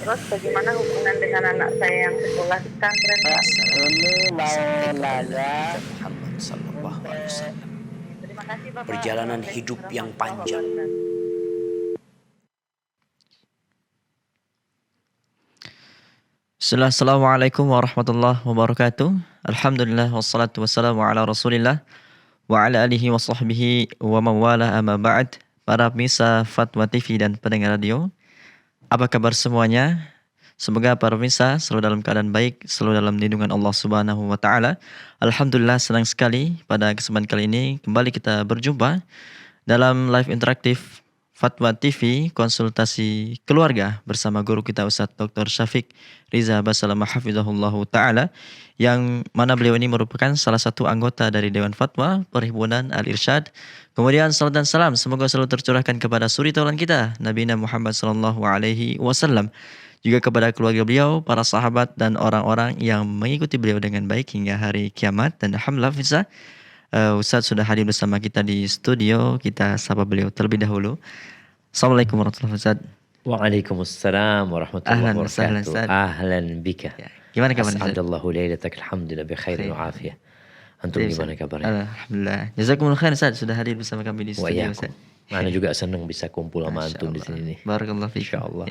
Terus bagaimana hubungan dengan anak saya yang sekolah di pesantren, Pak? Muhammad sallallahu alaihi wasallam. Terima kasih, Bapak. Perjalanan hidup yang panjang. Assalamualaikum warahmatullahi wabarakatuh. Alhamdulillah wassalatu wassalamu ala Rasulillah wa ala alihi wa sahbihi wa mawala amma ba'd. Para pemirsa Fatwa TV dan pendengar radio, apa kabar semuanya? Semoga para pemirsa selalu dalam keadaan baik, selalu dalam lindungan Allah Subhanahu wa taala. Alhamdulillah, senang sekali pada kesempatan kali ini kembali kita berjumpa dalam live interaktif Fatwa TV konsultasi keluarga bersama guru kita Ustadz Dr. Syafiq Riza Basalamah Hafizahullah Ta'ala, yang mana beliau ini merupakan salah satu anggota dari Dewan Fatwa Perhimpunan Al-Irsyad. Kemudian salam dan salam semoga selalu tercurahkan kepada suri taulan kita Nabi Muhammad sallallahu alaihi wasallam, juga kepada keluarga beliau, para sahabat dan orang-orang yang mengikuti beliau dengan baik hingga hari kiamat. Dan alhamdulillah Ustadz sudah hadir bersama kita di studio. Kita sapa beliau terlebih dahulu. Assalamualaikum warahmatullahi wabarakatuh. Waalaikumsalam warahmatullahi wabarakatuh. Ahlan bika. Ya, gimana kabarnya? As'adallahu lailatak, alhamdulillah bi khairin wa afiyah. Antum gimana kabarnya? Alhamdulillah. Jazakumullah khair Ustaz sudah hadir bersama kami di studio Ustaz. Ana juga senang bisa kumpul sama antum di sini nih. Barakallahu fiik. Insyaallah.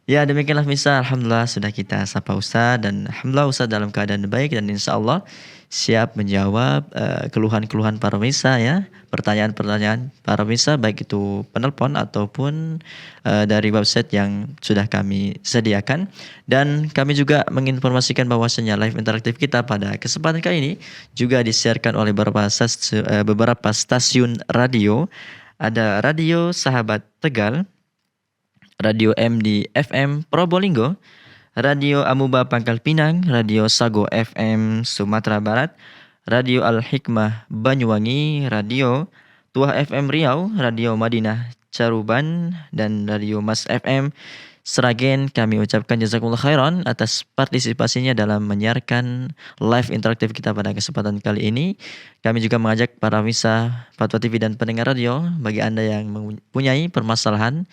Ya, demikianlah misal, alhamdulillah sudah kita sapa Ustaz, dan alhamdulillah Ustaz dalam keadaan baik dan insyaallah siap menjawab keluhan-keluhan para pemirsa ya, pertanyaan-pertanyaan para pemirsa baik itu penelpon ataupun dari website yang sudah kami sediakan. Dan kami juga menginformasikan bahwasanya live interaktif kita pada kesempatan kali ini juga disiarkan oleh beberapa stasiun radio. Ada Radio Sahabat Tegal, Radio MD FM Probolinggo, Radio Amuba Pangkal Pinang, Radio Sago FM Sumatera Barat, Radio Al-Hikmah Banyuwangi, Radio Tuah FM Riau, Radio Madinah Caruban, dan Radio Mas FM Sragen. Kami ucapkan jazakumullah khairan atas partisipasinya dalam menyiarkan live interaktif kita pada kesempatan kali ini. Kami juga mengajak para pemirsa Fatwa TV dan pendengar radio, bagi Anda yang mempunyai permasalahan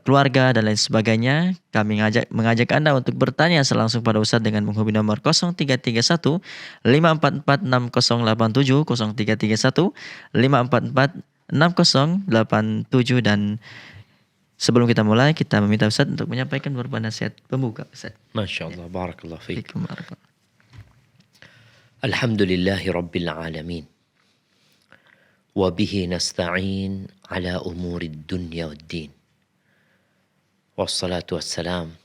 keluarga dan lain sebagainya, kami mengajak Anda untuk bertanya langsung pada Ustadz dengan menghubungi nomor 0331 544 6087, 0331 544 6087. Dan sebelum kita mulai, kita meminta Ustadz untuk menyampaikan beberapa nasihat pembuka Ustadz. Masya Allah, barakallah fiik. Assalamualaikum. Alhamdulillahi Rabbil Alamin. Wabihi nasta'in ala umuri dunya wad din. Wassalatu wassalam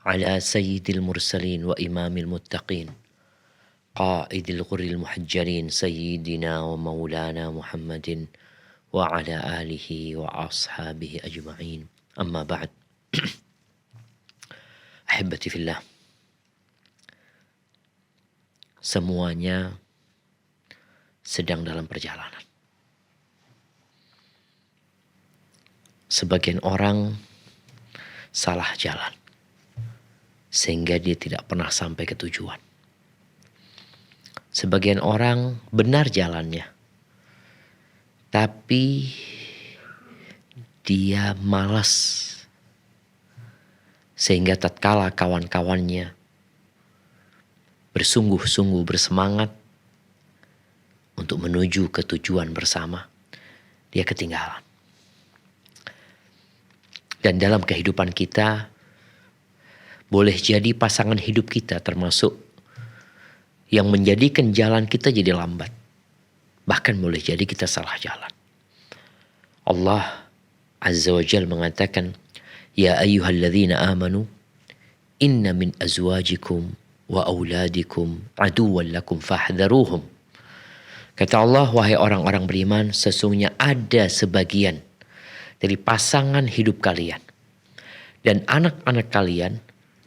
ala sayyidil mursalin wa imamil muttaqin, qaidil ghurril muhajjalin, sayyidina wa maulana Muhammadin wa ala alihi wa ashabihi ajma'in. Amma ba'd. Ahibati fillah, semuanya sedang dalam perjalanan. Sebagian orang salah jalan sehingga dia tidak pernah sampai ke tujuan. Sebagian orang benar jalannya, tapi dia malas sehingga tatkala kawan-kawannya bersungguh-sungguh bersemangat untuk menuju ke tujuan bersama, dia ketinggalan. Dan dalam kehidupan kita, boleh jadi pasangan hidup kita termasuk yang menjadikan jalan kita jadi lambat. Bahkan boleh jadi kita salah jalan. Allah Azza wa Jal mengatakan, Ya ayyuhalladzina amanu, inna min azwajikum wa auladikum aduwwan lakum fahdharuhum. Kata Allah, wahai orang-orang beriman, sesungguhnya ada sebagian dari pasangan hidup kalian dan anak-anak kalian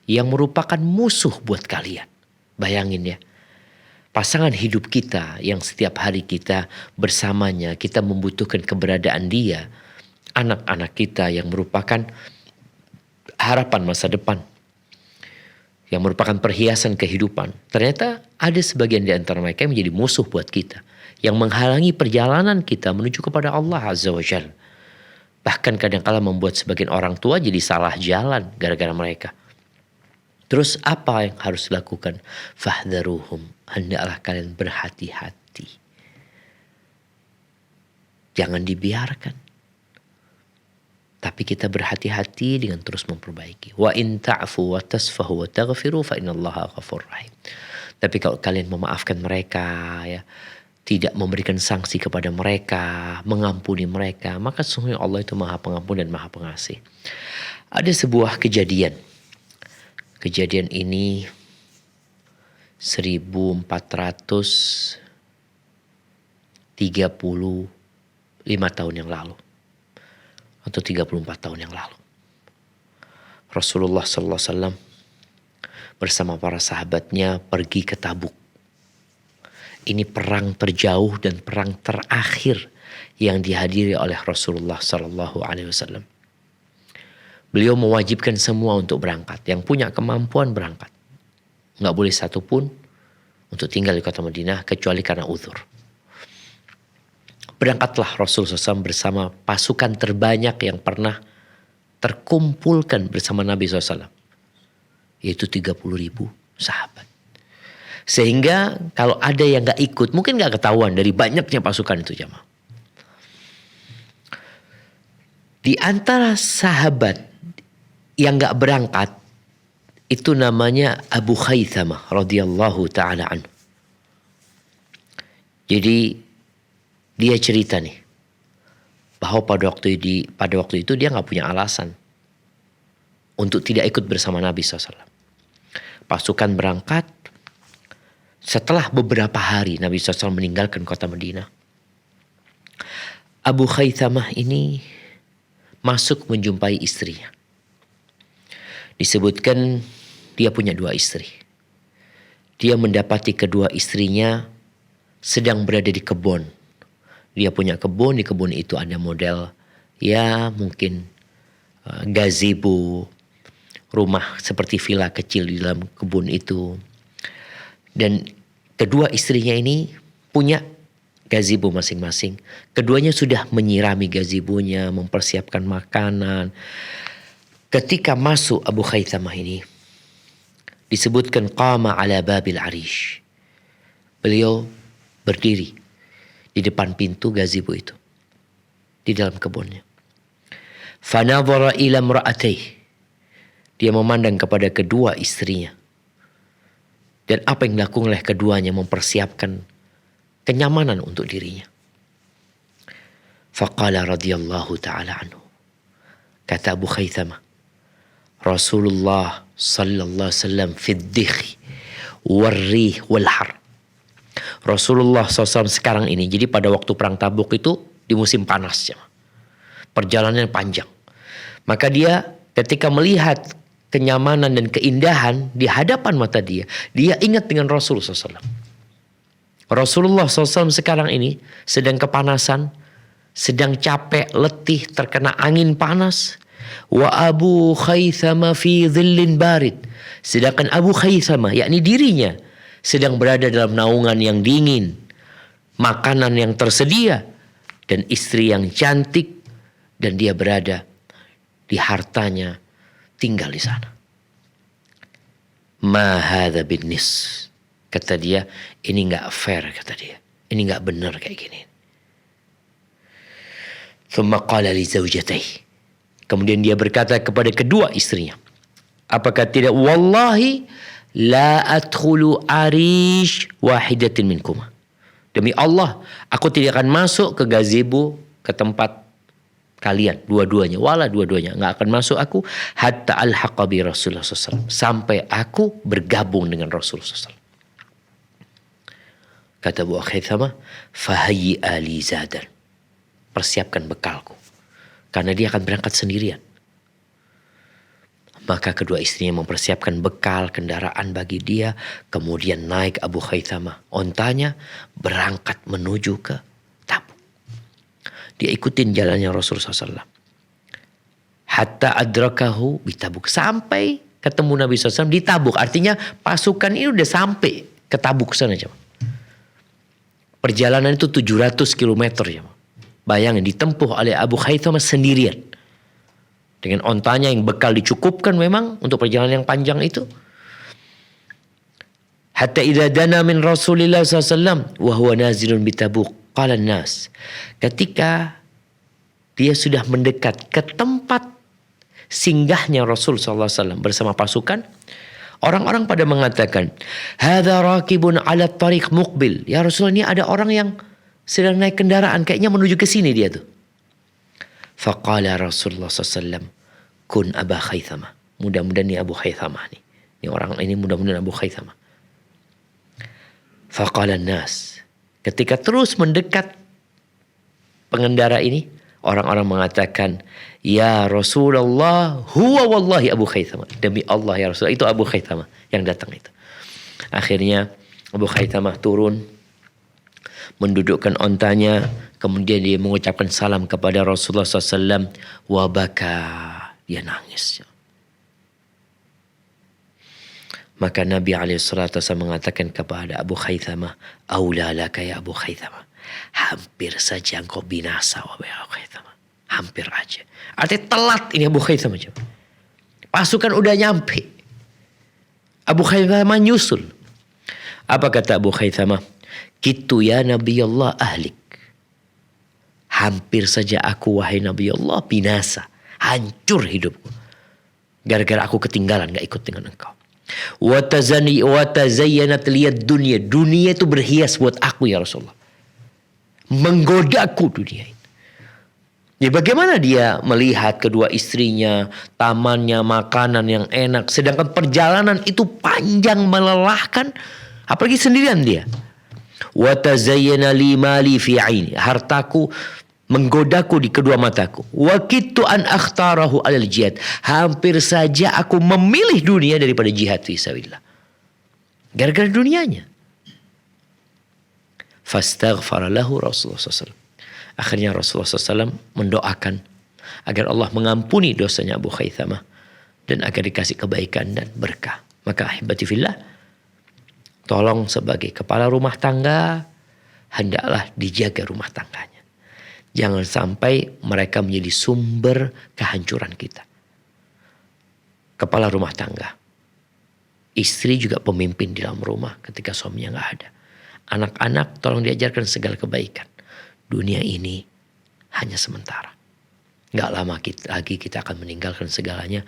yang merupakan musuh buat kalian. Bayangin ya, pasangan hidup kita yang setiap hari kita bersamanya, kita membutuhkan keberadaan dia, anak-anak kita yang merupakan harapan masa depan, yang merupakan perhiasan kehidupan. Ternyata ada sebagian di antara mereka yang menjadi musuh buat kita, yang menghalangi perjalanan kita menuju kepada Allah Azza wa Jalla. Bahkan kadang-kala membuat sebagian orang tua jadi salah jalan gara-gara mereka. Terus apa yang harus dilakukan? Fahdharuhum, hendaklah kalian berhati-hati. Jangan dibiarkan. Tapi kita berhati-hati dengan terus memperbaiki. Wa in ta'fu wa tasfahu wa taghfiru fa innallaha ghafurur rahim. Tapi kalau kalian memaafkan mereka, ya, tidak memberikan sanksi kepada mereka, mengampuni mereka, maka sesungguhnya Allah itu Maha Pengampun dan Maha Pengasih. Ada sebuah kejadian. Kejadian ini 1435 tahun yang lalu. Atau 34 tahun yang lalu. Rasulullah SAW bersama para sahabatnya pergi ke Tabuk. Ini perang terjauh dan perang terakhir yang dihadiri oleh Rasulullah SAW. Beliau mewajibkan semua untuk berangkat. Yang punya kemampuan berangkat. Nggak boleh satupun untuk tinggal di kota Madinah kecuali karena uzur. Berangkatlah Rasulullah SAW bersama pasukan terbanyak yang pernah terkumpulkan bersama Nabi SAW. Yaitu 30.000 sahabat. Sehingga kalau ada yang gak ikut, mungkin gak ketahuan dari banyaknya pasukan itu jamaah. Di antara sahabat yang gak berangkat, itu namanya Abu Khaythamah radhiyallahu ta'ala anhu. Jadi dia cerita nih, bahwa pada waktu itu dia gak punya alasan untuk tidak ikut bersama Nabi SAW. Pasukan berangkat, setelah beberapa hari Nabi SAW meninggalkan kota Madinah. Abu Khaythamah ini masuk menjumpai istrinya. Disebutkan dia punya 2 istri. Dia mendapati kedua istrinya sedang berada di kebun. Dia punya kebun, di kebun itu ada model ya mungkin gazebo, rumah seperti villa kecil di dalam kebun itu. Dan kedua istrinya ini punya gazebo masing-masing. Keduanya sudah menyirami gazebonya, mempersiapkan makanan. Ketika masuk Abu Khaythamah ini, disebutkan qama ala babil arish. Beliau berdiri di depan pintu gazebo itu, di dalam kebunnya. Fanadhara ila imra'atayhi. Dia memandang kepada kedua istrinya. Dan apa yang dilakukan oleh keduanya mempersiapkan kenyamanan untuk dirinya. Faqala radhiyallahu ta'ala anhu. Kata Abu Khaythamah, Rasulullah sallallahu alaihi wasallam fi dhikhi warrih walhar. Rasulullah SAW sekarang ini, jadi pada waktu perang Tabuk itu di musim panas, perjalanan panjang. Maka dia ketika melihat kenyamanan dan keindahan di hadapan mata dia ingat dengan Rasulullah SAW. Rasulullah SAW sekarang ini sedang kepanasan, sedang capek, letih, terkena angin panas. Wa Abu Khaythamah fi dhillin barid. Sedangkan Abu Khaythamah, yakni dirinya, sedang berada dalam naungan yang dingin, makanan yang tersedia, dan istri yang cantik, dan dia berada di hartanya, tinggal di sana. Ma hadza binnis. Kata dia, ini gak fair, kata dia. Ini gak benar kayak gini. Thumma qala li zawjatayhi. Kemudian dia berkata kepada kedua istrinya, apakah tidak, wallahi la adkhulu arish wahidatin minkuma. Demi Allah, aku tidak akan masuk ke gazebo, ke tempat kalian dua-duanya, wala dua-duanya nggak akan masuk aku hatta alhaqa bi Rasulullah SAW, sampai aku bergabung dengan Rasulullah SAW. Kata Abu Khaythamah, fahayyi ali zadan, persiapkan bekalku, karena dia akan berangkat sendirian. Maka kedua istrinya mempersiapkan bekal kendaraan bagi dia. Kemudian naik Abu Khaythamah ontanya, berangkat menuju ke Tabuk. Dia ikutin jalannya Rasulullah SAW. Hatta adrakahu di Tabuk. Sampai ketemu Nabi SAW di Tabuk. Artinya pasukan ini udah sampai ke Tabuk sana. Perjalanan itu 700 km. Bayangin ditempuh oleh Abu Khaythama sendirian. Dengan ontanya yang bekal dicukupkan memang untuk perjalanan yang panjang itu. Hatta idza dana min Rasulillah SAW wa huwa nazilun bi Tabuk qala an-nas. Ketika dia sudah mendekat ke tempat singgahnya Rasul SAW bersama pasukan, orang-orang pada mengatakan, hadza raqibun ala tariq muqbil. Ya Rasul, ini ada orang yang sedang naik kendaraan, kayaknya menuju ke sini dia tuh. Faqala Rasulullah SAW, kun Aba Khaythama. Mudah-mudahan ini Abu Khaythama nih. Ini orang ini mudah-mudahan Abu Khaythama. Faqala nas. Ketika terus mendekat pengendara ini, orang-orang mengatakan, ya Rasulullah, huwa wallahi Abu Khaythama. Demi Allah ya Rasulullah, itu Abu Khaythama yang datang itu. Akhirnya Abu Khaythama turun, mendudukkan ontanya, kemudian dia mengucapkan salam kepada Rasulullah SAW. Wabaka, dia nangis. Maka Nabi SAW mengatakan kepada Abu Khaythama, Aula laka ya Abu Khaythama. Hampir saja engkau binasa, wahai Abu Khaythama. Hampir aja. Artinya telat ini Abu Khaythama. Pasukan udah nyampe. Abu Khaythama nyusul. Apa kata Abu Khaythama? Kitu ya Nabi Allah ahlik. Hampir saja aku wahai Nabi Allah binasa. Hancur hidupku. Gara-gara aku ketinggalan, gak ikut dengan engkau. Watazayyanat liyad dunia. Dunia itu berhias buat aku ya Rasulullah. Menggodaku dunia ini. Ya bagaimana dia melihat kedua istrinya, tamannya, makanan yang enak. Sedangkan perjalanan itu panjang, melelahkan. Apalagi sendirian dia. Watazayyana li mali fi aini. Hartaku menggodaku di kedua mataku. Wakittu an akhtarahu alal jihad. Hampir saja aku memilih dunia daripada jihad fi sabilillah. Gara-gara dunianya. Fastaghfara lahu Rasulullah SAW. Akhirnya Rasulullah SAW mendoakan agar Allah mengampuni dosanya Abu Khaythama dan agar dikasih kebaikan dan berkah. Maka ahibati fillah, tolong sebagai kepala rumah tangga, hendaklah dijaga rumah tangganya. Jangan sampai mereka menjadi sumber kehancuran kita. Kepala rumah tangga. Istri juga pemimpin di dalam rumah ketika suaminya gak ada. Anak-anak tolong diajarkan segala kebaikan. Dunia ini hanya sementara. Gak lama lagi kita akan meninggalkan segalanya.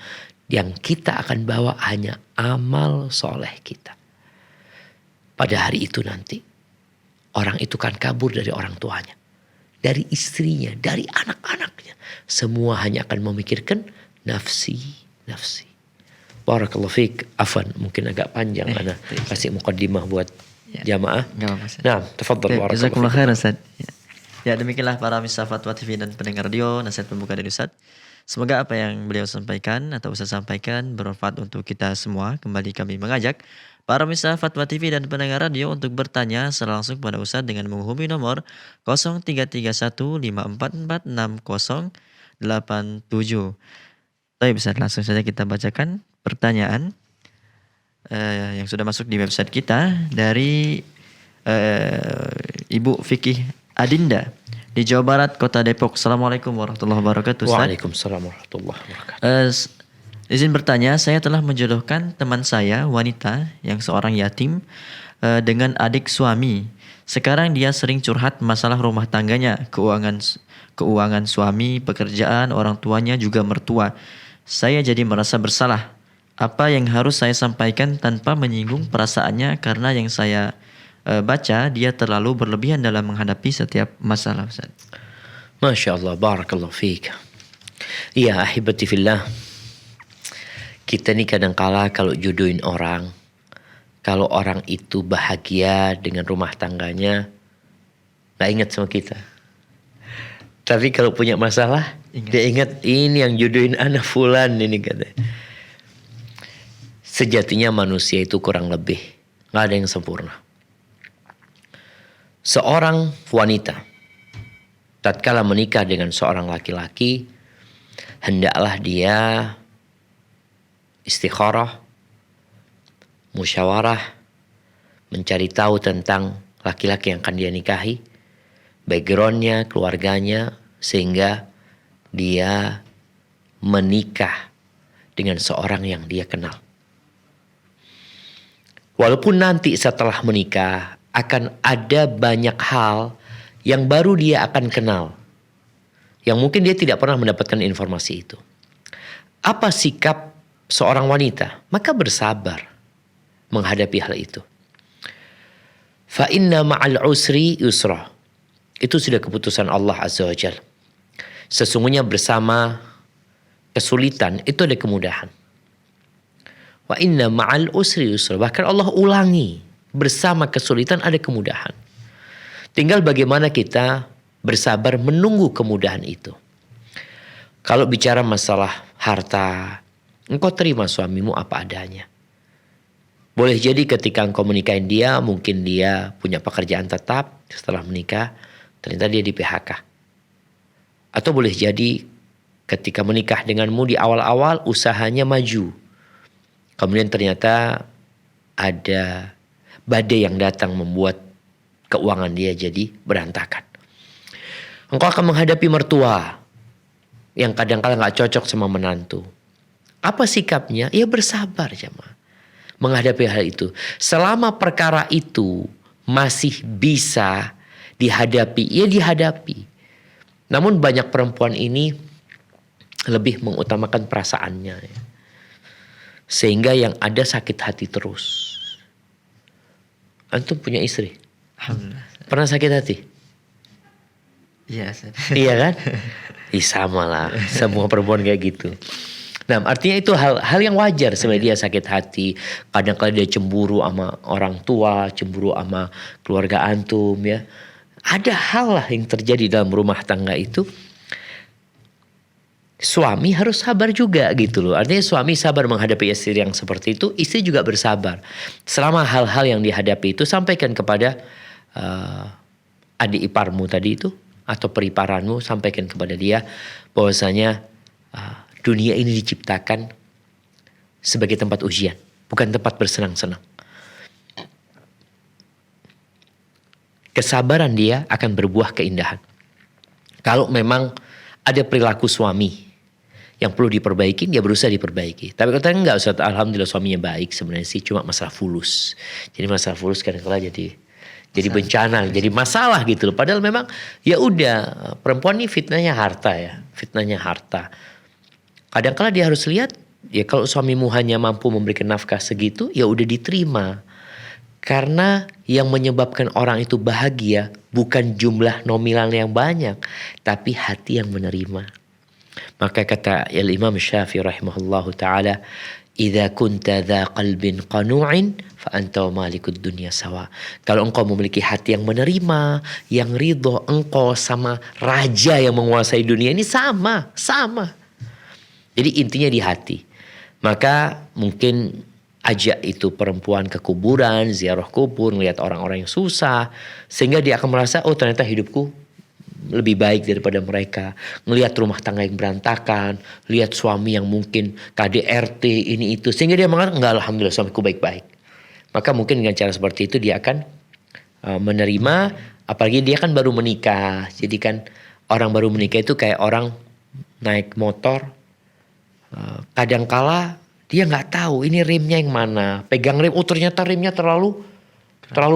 Yang kita akan bawa hanya amal soleh kita. Pada hari itu nanti, orang itu kan kabur dari orang tuanya. Dari istrinya, dari anak-anaknya. Semua hanya akan memikirkan nafsi. Barakallahu fiik. Afwan, mungkin agak panjang. Ana kasih mukaddimah buat jamaah. Nah, tafadhal barakallahu fiik. Jazakumullah khairan Ustaz. Ya demikianlah para pemirsa Fatwa TV dan pendengar radio nasihat pembuka dari Ustaz. Semoga apa yang beliau sampaikan atau Ustaz sampaikan bermanfaat untuk kita semua. Kembali kami mengajak para pemirsa Fatwa TV dan pendengar radio untuk bertanya secara langsung kepada Ustaz dengan menghubungi nomor 033154460087. Baik Ustaz, langsung saja kita bacakan pertanyaan yang sudah masuk di website kita dari Ibu Fikih Adinda di Jawa Barat, Kota Depok. Assalamualaikum warahmatullahi wabarakatuh. Waalaikumsalam warahmatullahi wabarakatuh. Izin bertanya, saya telah menjodohkan teman saya wanita yang seorang yatim dengan adik suami. Sekarang dia sering curhat masalah rumah tangganya, keuangan suami, pekerjaan, orang tuanya juga mertua. Saya jadi merasa bersalah. Apa yang harus saya sampaikan tanpa menyinggung perasaannya, karena yang saya baca dia terlalu berlebihan dalam menghadapi setiap masalah Ustaz. Masya Allah, barakallahu fiik. Iya ahibati fillah. Kita nih kadangkala kalau jodohin orang, kalau orang itu bahagia dengan rumah tangganya, gak ingat sama kita. Tapi kalau punya masalah, dia ingat ini yang jodohin anak fulan ini katanya. Sejatinya manusia itu kurang lebih, gak ada yang sempurna. Seorang wanita tatkala menikah dengan seorang laki-laki, hendaklah dia istikharah, musyawarah, mencari tahu tentang laki-laki yang akan dia nikahi, backgroundnya, keluarganya, sehingga dia menikah dengan seorang yang dia kenal. Walaupun nanti setelah menikah akan ada banyak hal yang baru dia akan kenal, yang mungkin dia tidak pernah mendapatkan informasi itu. Apa sikap seorang wanita? Maka bersabar menghadapi hal itu. Fa inna ma'al usri yusra. Itu sudah keputusan Allah Azza wa Jalla. Sesungguhnya bersama kesulitan itu ada kemudahan. Wa inna ma'al usri yusra. Bahkan Allah ulangi, bersama kesulitan ada kemudahan. Tinggal bagaimana kita bersabar menunggu kemudahan itu. Kalau bicara masalah harta, engkau terima suamimu apa adanya. Boleh jadi ketika engkau menikahin dia, mungkin dia punya pekerjaan tetap, setelah menikah ternyata dia di PHK. Atau boleh jadi ketika menikah denganmu di awal-awal usahanya maju. Kemudian ternyata ada badai yang datang membuat keuangan dia jadi berantakan. Engkau akan menghadapi mertua yang kadang-kadang gak cocok sama menantu. Apa sikapnya? Ya bersabar jemaah menghadapi hal itu. Selama perkara itu masih bisa dihadapi, ya dihadapi. Namun banyak perempuan ini lebih mengutamakan perasaannya. Ya. Sehingga yang ada sakit hati terus. Antum punya istri? Alhamdulillah. Pernah sakit hati? Iya, Ustaz. Iya kan? Sama lah. Semua perempuan kayak gitu. Nah, artinya itu hal yang wajar sebenarnya dia sakit hati. Kadang-kadang dia cemburu sama orang tua, cemburu sama keluarga antum ya. Ada hal lah yang terjadi dalam rumah tangga itu. Suami harus sabar juga gitu loh. Artinya suami sabar menghadapi istri yang seperti itu, istri juga bersabar. Selama hal-hal yang dihadapi itu sampaikan kepada adik iparmu tadi itu atau periparanmu, sampaikan kepada dia bahwasanya dunia ini diciptakan sebagai tempat ujian, bukan tempat bersenang-senang. Kesabaran dia akan berbuah keindahan. Kalau memang ada perilaku suami yang perlu diperbaiki, dia berusaha diperbaiki. Tapi katanya enggak, Ustaz, alhamdulillah suaminya baik, sebenarnya sih cuma masalah fulus. Jadi masalah fulus kadang-kadang jadi bencana, jadi masalah gitu loh. Padahal memang ya udah, perempuan ini fitnahnya harta ya, fitnahnya harta. Kadang-kadang dia harus lihat, ya kalau suamimu hanya mampu memberikan nafkah segitu, ya udah diterima. Karena yang menyebabkan orang itu bahagia bukan jumlah nominal yang banyak, tapi hati yang menerima. Maka kata Imam Syafi'i rahimahullahu ta'ala, "Idza kunta dza qalbin qanu'in fa anta wa malikud dunya sawa." Kalau engkau memiliki hati yang menerima, yang ridho, engkau sama raja yang menguasai dunia ini sama. Jadi intinya di hati. Maka mungkin ajak itu perempuan ke kuburan, ziarah kubur, ngelihat orang-orang yang susah. Sehingga dia akan merasa, oh ternyata hidupku lebih baik daripada mereka. Ngelihat rumah tangga yang berantakan, lihat suami yang mungkin KDRT ini itu. Sehingga dia mengatakan, enggak, alhamdulillah suamiku baik-baik. Maka mungkin dengan cara seperti itu dia akan menerima. Apalagi dia kan baru menikah. Jadi kan orang baru menikah itu kayak orang naik motor. Kadangkala dia nggak tahu ini remnya yang mana, pegang rem, oh ternyata remnya terlalu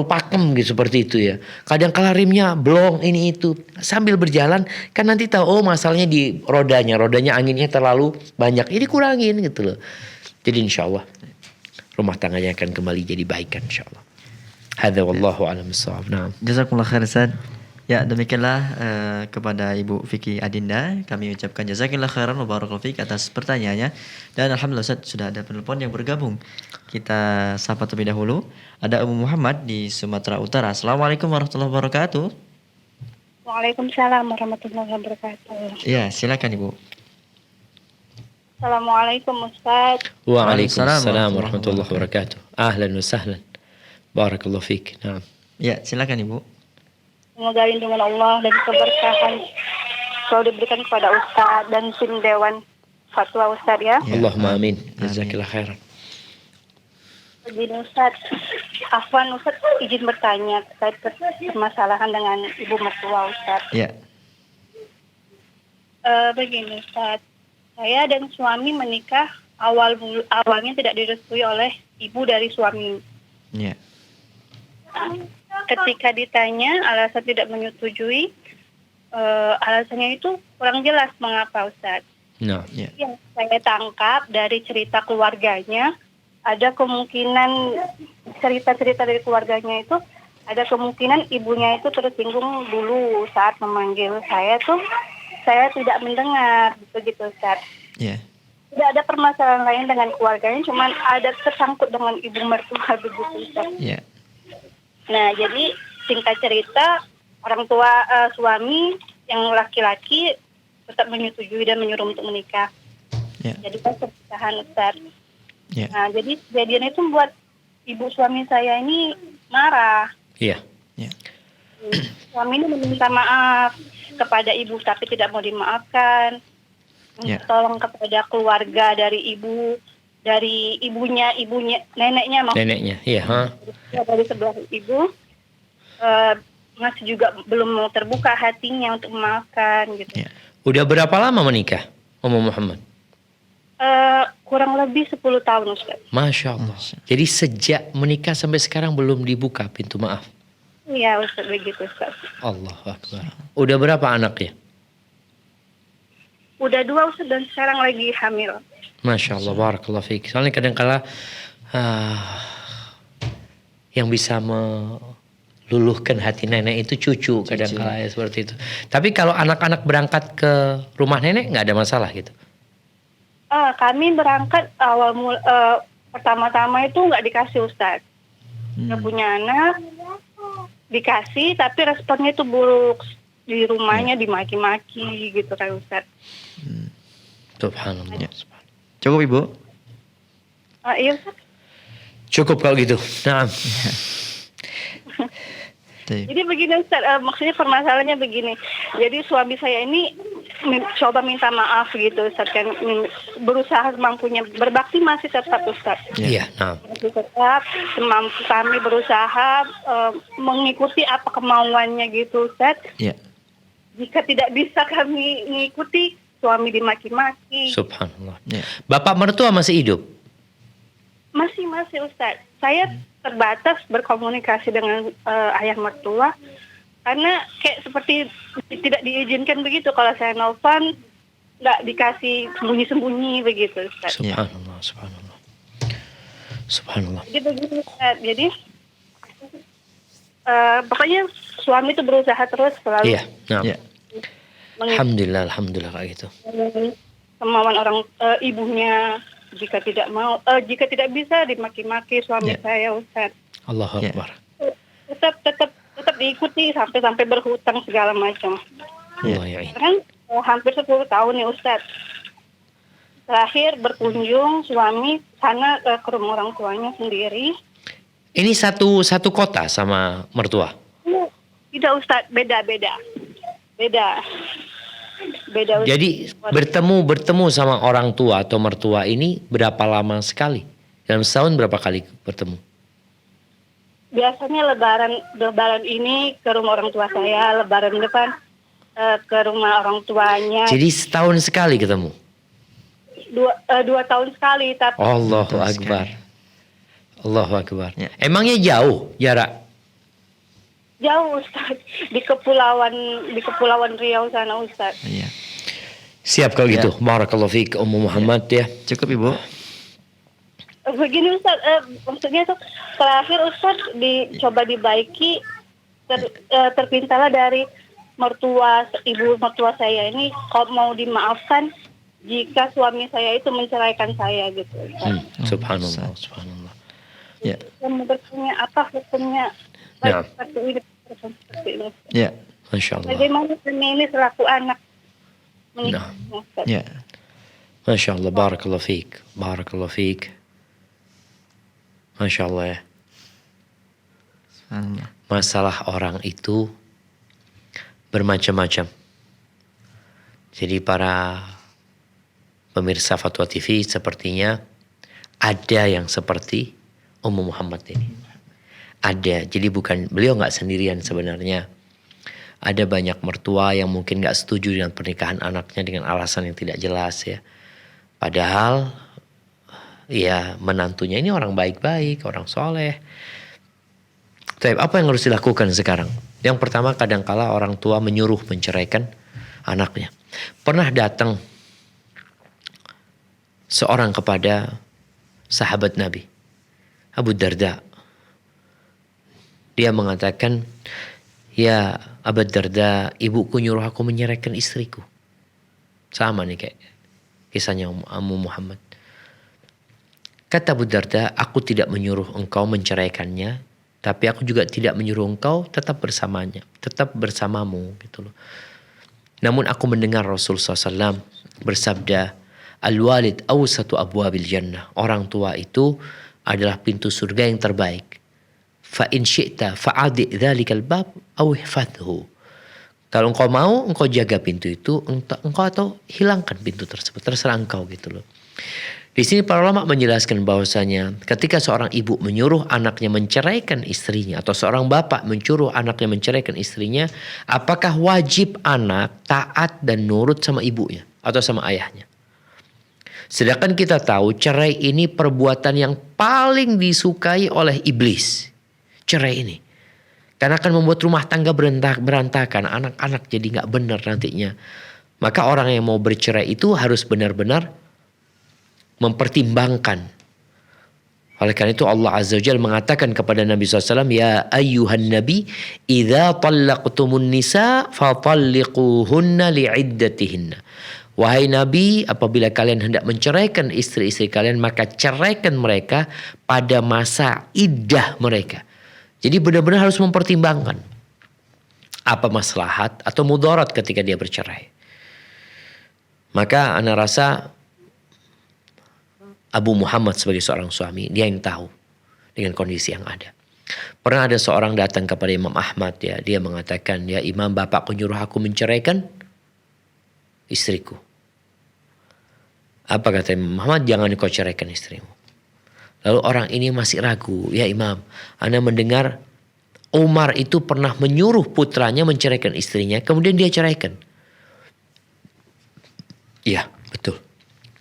pakem gitu, seperti itu ya. Kadangkala remnya blong ini itu, sambil berjalan kan nanti tahu, oh masalahnya di rodanya anginnya terlalu banyak, ini kurangin gitu loh. Jadi insya Allah rumah tangganya akan kembali jadi baik kan insya Allah. Hadza wallahu a'lam bissawab. Nah. Jazakumullah khair, Ustaz. Ya, demikianlah kepada Ibu Vicky Adinda kami ucapkan jazakallahu khairan wa barakallahu fik atas pertanyaannya. Dan alhamdulillah Ustaz, sudah ada penelpon yang bergabung. Kita sapa terlebih dahulu. Ada Ummu Muhammad di Sumatera Utara. Assalamualaikum warahmatullahi wabarakatuh. Waalaikumsalam warahmatullahi wabarakatuh. Ya, silakan Ibu. Assalamualaikum Ustaz. Waalaikumsalam warahmatullahi wabarakatuh. Ahlan wa sahlan. Barakallahu fik. Nah. Ya, silakan Ibu. Semoga lindungan Allah dan keberkahan selalu diberikan kepada Ustaz dan tim Dewan Fatwa Ustaz ya. Allahumma amin. Jazakillah khairan. Begini Ustaz, Afwan Ustaz izin bertanya terkait permasalahan dengan ibu mertua Ustaz. Ya. Begini Ustaz, saya dan suami menikah awalnya tidak direstui oleh ibu dari suami. Ya. Ketika ditanya alasan tidak menyetujui, alasannya itu kurang jelas mengapa Ustaz. Nah, Ya. Yang saya tangkap dari cerita keluarganya, ada kemungkinan cerita-cerita dari keluarganya itu ada kemungkinan ibunya itu tersinggung dulu saat memanggil saya tuh saya tidak mendengar begitu Ustaz. Ya. Tidak ada permasalahan lain dengan keluarganya, cuman ada tersangkut dengan ibu mertua begitu Ustaz. Ya. Nah, jadi singkat cerita orang tua suami yang laki-laki tetap menyetujui dan menyuruh untuk menikah. Ya. Jadi kan pernikahan Ustaz. Ya. Nah, jadi kejadian itu membuat ibu suami saya ini marah. iya. Ya. Suami ini meminta maaf kepada ibu tapi tidak mau dimaafkan. Ya. Tolong kepada keluarga dari ibunya, neneknya maksudnya Neneknya, iya. Ha? dari sebelah ibu. Masih juga belum mau terbuka hatinya untuk memaafkan gitu. Ya. Udah berapa lama menikah, Ummu Muhammad? Kurang lebih 10 tahun Ustaz. Masya Allah. Jadi sejak menikah sampai sekarang belum dibuka pintu maaf. Iya Ustaz, begitu Ustaz. Allahu Akbar. Udah berapa anaknya? Udah 2 Ustaz dan sekarang lagi hamil. Masya Allah, barakallah fiik. Soalnya kadang-kala yang bisa meluluhkan hati nenek itu cucu kadang-kala ya seperti itu. Tapi kalau anak-anak berangkat ke rumah nenek nggak ada masalah gitu. Kami berangkat pertama-tama itu nggak dikasih Ustaz. Nggak punya anak, dikasih tapi responnya itu buruk. Di rumahnya dimaki-maki gitu kan Ustaz. Subhanallah. Cukup Ibu? Iya Ustaz. Cukup kalau gitu. Nah, Jadi begini Ustaz, maksudnya permasalahannya begini. Jadi suami saya ini coba minta maaf gitu Ustaz kan, berusaha semampunya, berbakti masih tetap Ustaz. iya. Nah, Masih tetap semampu kami berusaha mengikuti apa kemauannya gitu Ustaz. Ya. Jika tidak bisa kami mengikuti, suami dimaki-maki. subhanallah. Ya. Bapak mertua masih hidup? Masih Ustaz. Saya terbatas berkomunikasi dengan ayah mertua karena kayak seperti tidak diizinkan begitu kalau saya nelfon nggak dikasih sembunyi-sembunyi begitu Ustaz. Subhanallah, subhanallah. Subhanallah. Jadi begitu Ustaz. Jadi pokoknya suami itu berusaha terus selalu Iya. Nah. Ya. mengikuti Alhamdulillah kayak gitu. kemauan orang ibunya. Jika tidak bisa dimaki-maki suami Ya. saya Ustaz. Allahu Ya. Akbar. Tetap diikuti sampai berhutang segala macam. Ya. Allah ya'in. Kan hampir 10 tahun ya Ustaz. Terakhir berkunjung suami sana ke rumah orang tuanya sendiri. Ini satu kota sama mertua? Tidak Ustaz, beda. Ustaz. Jadi bertemu sama orang tua atau mertua ini berapa lama sekali? Dalam setahun berapa kali bertemu? Biasanya lebaran ini ke rumah orang tua saya, lebaran depan ke rumah orang tuanya. Jadi setahun sekali ketemu? 2 tahun sekali, tapi Allahu Betul Akbar. Allahu Akbar. Ya. Emangnya jauh jarak? jauh Ustaz, di kepulauan Riau sana Ustaz. Iya. Siap kalau Ya. gitu. Barakallahu fiik Ummu Muhammad ya. Cukup Ibu? Begini Ustaz, maksudnya tuh terakhir Ustaz dicoba dibaiki, terpintalah dari ibu mertua saya ini kalau mau dimaafkan jika suami saya itu menceraikan saya gitu Ustaz. Subhanallah, subhanallah. Ya. Dan bertanya apa hukumnya Ya. seperti ini. Ya. Masya Allah. Bagaimana kami ini selaku anak Nah. Ustaz? Ya. Masya Allah. Barakallahu fiik. Barakallahu fiik. Masya Allah ya. Subhanallah. Masalah orang itu bermacam-macam. Jadi para pemirsa Fatwa TV sepertinya ada yang seperti Ummu Muhammad ini. Ada, jadi bukan beliau nggak sendirian sebenarnya. Ada banyak mertua yang mungkin nggak setuju dengan pernikahan anaknya dengan alasan yang tidak jelas ya. Padahal ya menantunya ini orang baik-baik, orang soleh. Tapi apa yang harus dilakukan sekarang? Yang pertama, kadangkala orang tua menyuruh menceraikan anaknya. Pernah datang seorang kepada sahabat Nabi, Abu Darda. Dia mengatakan, ya Abu Darda, ibuku nyuruh aku menceraikan istriku. Sama nih kayak kisahnya Ummu Muhammad. Kata Abu Darda, aku tidak menyuruh engkau menceraikannya, tapi aku juga tidak menyuruh engkau tetap bersamanya, tetap bersamamu gitu loh. Namun aku mendengar Rasul SAW bersabda, al-walid awsatu abwabil jannah. Orang tua itu adalah pintu surga yang terbaik. Fa in syi'ta fa'adi dzalikal bab aw ihfadhu. Kalau engkau mau, engkau jaga pintu itu, engkau atau hilangkan pintu tersebut, terserah engkau gitu loh. Di sini para ulama menjelaskan bahwasanya ketika seorang ibu menyuruh anaknya menceraikan istrinya atau seorang bapak menyuruh anaknya menceraikan istrinya, apakah wajib anak taat dan nurut sama ibunya atau sama ayahnya? Sedangkan kita tahu cerai ini perbuatan yang paling disukai oleh iblis. Cerai ini. Karena akan membuat rumah tangga berantakan, anak-anak jadi nggak benar nantinya. Maka orang yang mau bercerai itu harus benar-benar mempertimbangkan. Oleh karena itu Allah Azza wa Jalla mengatakan kepada Nabi SAW, ya ayyuhan nabi, idza tallaqtumun nisa fatalliquhunna li'iddatihinna. Wahai Nabi, apabila kalian hendak menceraikan istri-istri kalian, maka ceraikan mereka pada masa iddah mereka. Jadi benar-benar harus mempertimbangkan apa maslahat atau mudarat ketika dia bercerai. Maka ana rasa Abu Muhammad sebagai seorang suami, dia yang tahu dengan kondisi yang ada. Pernah ada seorang datang kepada Imam Ahmad ya, dia mengatakan, ya Imam, bapakku nyuruh aku menceraikan istriku. Apa kata Imam Ahmad? Jangan kau ceraikan istrimu. Lalu orang ini masih ragu, ya Imam, ana mendengar Umar itu pernah menyuruh putranya menceraikan istrinya, kemudian dia ceraikan. Iya, betul.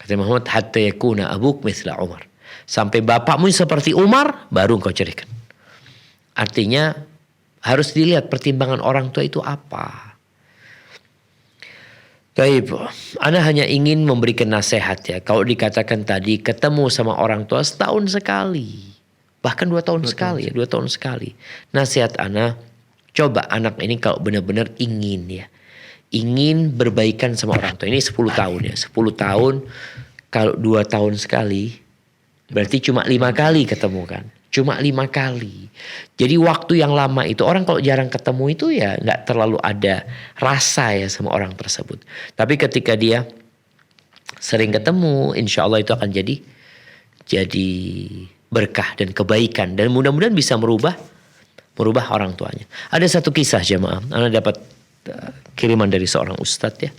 Kata Muhammad, hatta yakuna abuk mithla Umar. Sampai bapakmu seperti Umar, baru engkau ceraikan. Artinya harus dilihat pertimbangan orang tua itu apa. Baik, ana hanya ingin memberikan nasihat ya. Kalau dikatakan tadi ketemu sama orang tua setahun sekali, bahkan 2 tahun sekali ya, 2 tahun sekali. Nasihat ana, coba anak ini kalau benar-benar ingin ya, ingin berbaikan sama orang tua. Ini 10 tahun ya, 10 tahun kalau 2 tahun sekali, berarti cuma 5 kali ketemu kan. Cuma 5 kali. Jadi waktu yang lama itu, orang kalau jarang ketemu itu ya gak terlalu ada rasa ya sama orang tersebut. Tapi ketika dia sering ketemu, insya Allah itu akan jadi berkah dan kebaikan. Dan mudah-mudahan bisa merubah orang tuanya. Ada satu kisah jemaah, Anda dapat kiriman dari seorang ustadz ya.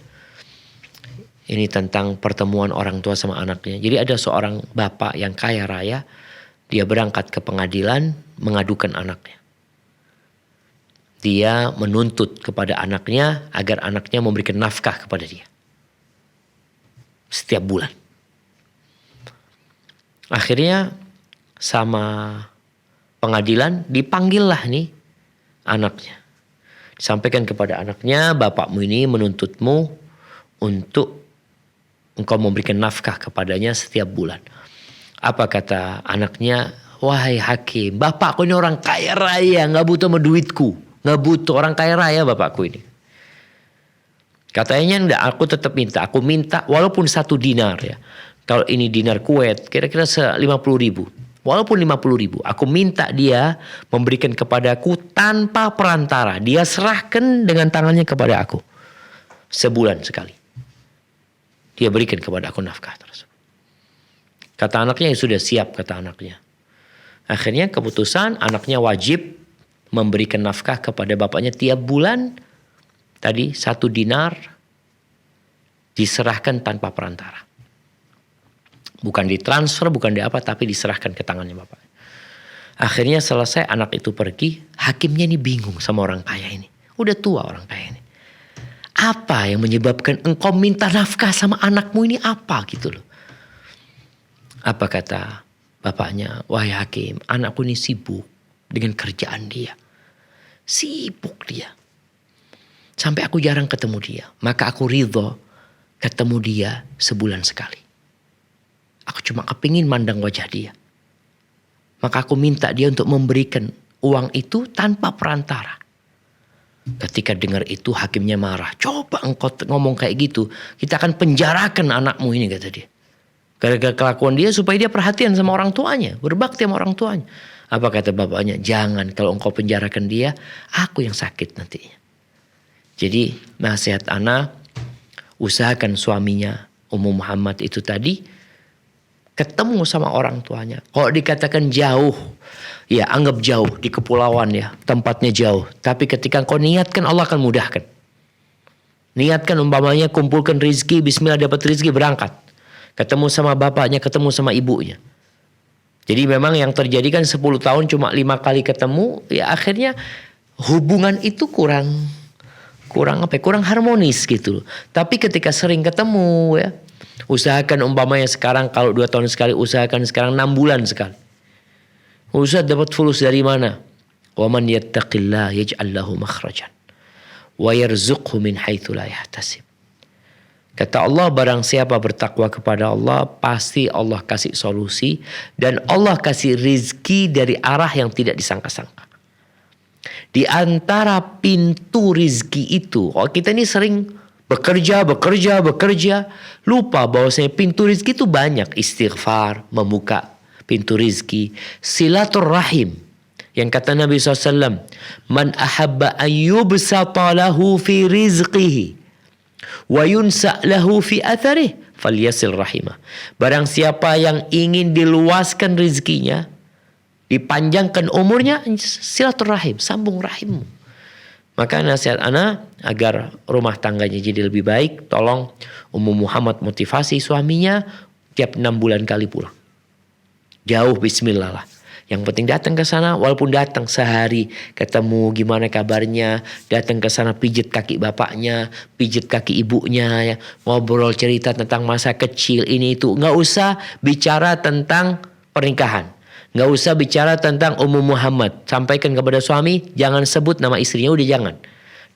Ini tentang pertemuan orang tua sama anaknya. Jadi ada seorang bapak yang kaya raya, dia berangkat ke pengadilan mengadukan anaknya. Dia menuntut kepada anaknya agar anaknya memberikan nafkah kepada dia setiap bulan. Akhirnya sama pengadilan dipanggillah nih anaknya. Disampaikan kepada anaknya, bapakmu ini menuntutmu untuk engkau memberikan nafkah kepadanya setiap bulan. Apa kata anaknya? Wahai hakim, bapakku ini orang kaya raya, gak butuh sama duitku. Gak butuh, orang kaya raya bapakku ini. Katanya enggak, aku tetap minta. Aku minta walaupun 1 dinar ya. Kalau ini dinar Kuwait, kira-kira 50 ribu. Walaupun 50 ribu. Aku minta dia memberikan kepadaku tanpa perantara. Dia serahkan dengan tangannya kepada aku. Sebulan sekali. Dia berikan kepada aku nafkah tersebut. Kata anaknya, ya sudah siap, kata anaknya. Akhirnya keputusan anaknya wajib memberikan nafkah kepada bapaknya tiap bulan. Tadi 1 dinar diserahkan tanpa perantara. Bukan ditransfer, bukan di apa, tapi diserahkan ke tangannya bapaknya. Akhirnya selesai anak itu pergi, hakimnya ini bingung sama orang kaya ini. Udah tua orang kaya ini. Apa yang menyebabkan engkau minta nafkah sama anakmu ini apa gitu loh. Apa kata bapaknya? Wahai hakim, anakku ini sibuk dengan kerjaan dia. Sibuk dia. Sampai aku jarang ketemu dia. Maka aku ridho ketemu dia sebulan sekali. Aku cuma kepingin mandang wajah dia. Maka aku minta dia untuk memberikan uang itu tanpa perantara. Ketika dengar itu hakimnya marah. Coba engkau ngomong kayak gitu. Kita akan penjarakan anakmu ini kata dia. Gara-gara kelakuan dia supaya dia perhatian sama orang tuanya. Berbakti sama orang tuanya. Apa kata bapaknya? Jangan, kalau engkau penjarakan dia, aku yang sakit nantinya. Jadi nasihat ana, usahakan suaminya Ummu Muhammad itu tadi ketemu sama orang tuanya. Kalau dikatakan jauh, ya anggap jauh di kepulauan ya, tempatnya jauh. Tapi ketika kau niatkan, Allah akan mudahkan. Niatkan umpamanya kumpulkan rizki, bismillah dapat rizki, berangkat. Ketemu sama bapaknya, ketemu sama ibunya. Jadi memang yang terjadi kan 10 tahun cuma 5 kali ketemu, ya akhirnya hubungan itu kurang harmonis gitu. Tapi ketika sering ketemu ya, usahakan umpamanya sekarang kalau 2 tahun sekali, usahakan sekarang 6 bulan sekali. Ustaz dapat fulus dari mana? Wa man yattaqillah yaj'al lahu makhrajan wa yarzuqhu min haitsu la yahtasib. Kata Allah, barang siapa bertakwa kepada Allah, pasti Allah kasih solusi dan Allah kasih rizki dari arah yang tidak disangka-sangka. Di antara pintu rizki itu, kita ini sering bekerja, lupa bahwasanya pintu rizki itu banyak. Istighfar, membuka pintu rizki. Silaturrahim. Yang kata Nabi SAW, Man ahabba ayyubsata lahu fi rizqihi wa yunsa lahu fi atharih falyasil rahimah. Barang siapa yang ingin diluaskan rizkinya, dipanjangkan umurnya, silaturahim, sambung rahimmu. Maka nasihat ana agar rumah tangganya jadi lebih baik, tolong Ummu Muhammad motivasi suaminya tiap 6 bulan kali pulang. Jauh bismillah lah. Yang penting datang ke sana, walaupun datang sehari, ketemu gimana kabarnya, datang ke sana pijit kaki bapaknya, pijit kaki ibunya, ya, ngobrol cerita tentang masa kecil ini itu. Nggak usah bicara tentang pernikahan, nggak usah bicara tentang Ummu Muhammad. Sampaikan kepada suami, jangan sebut nama istrinya, udah jangan.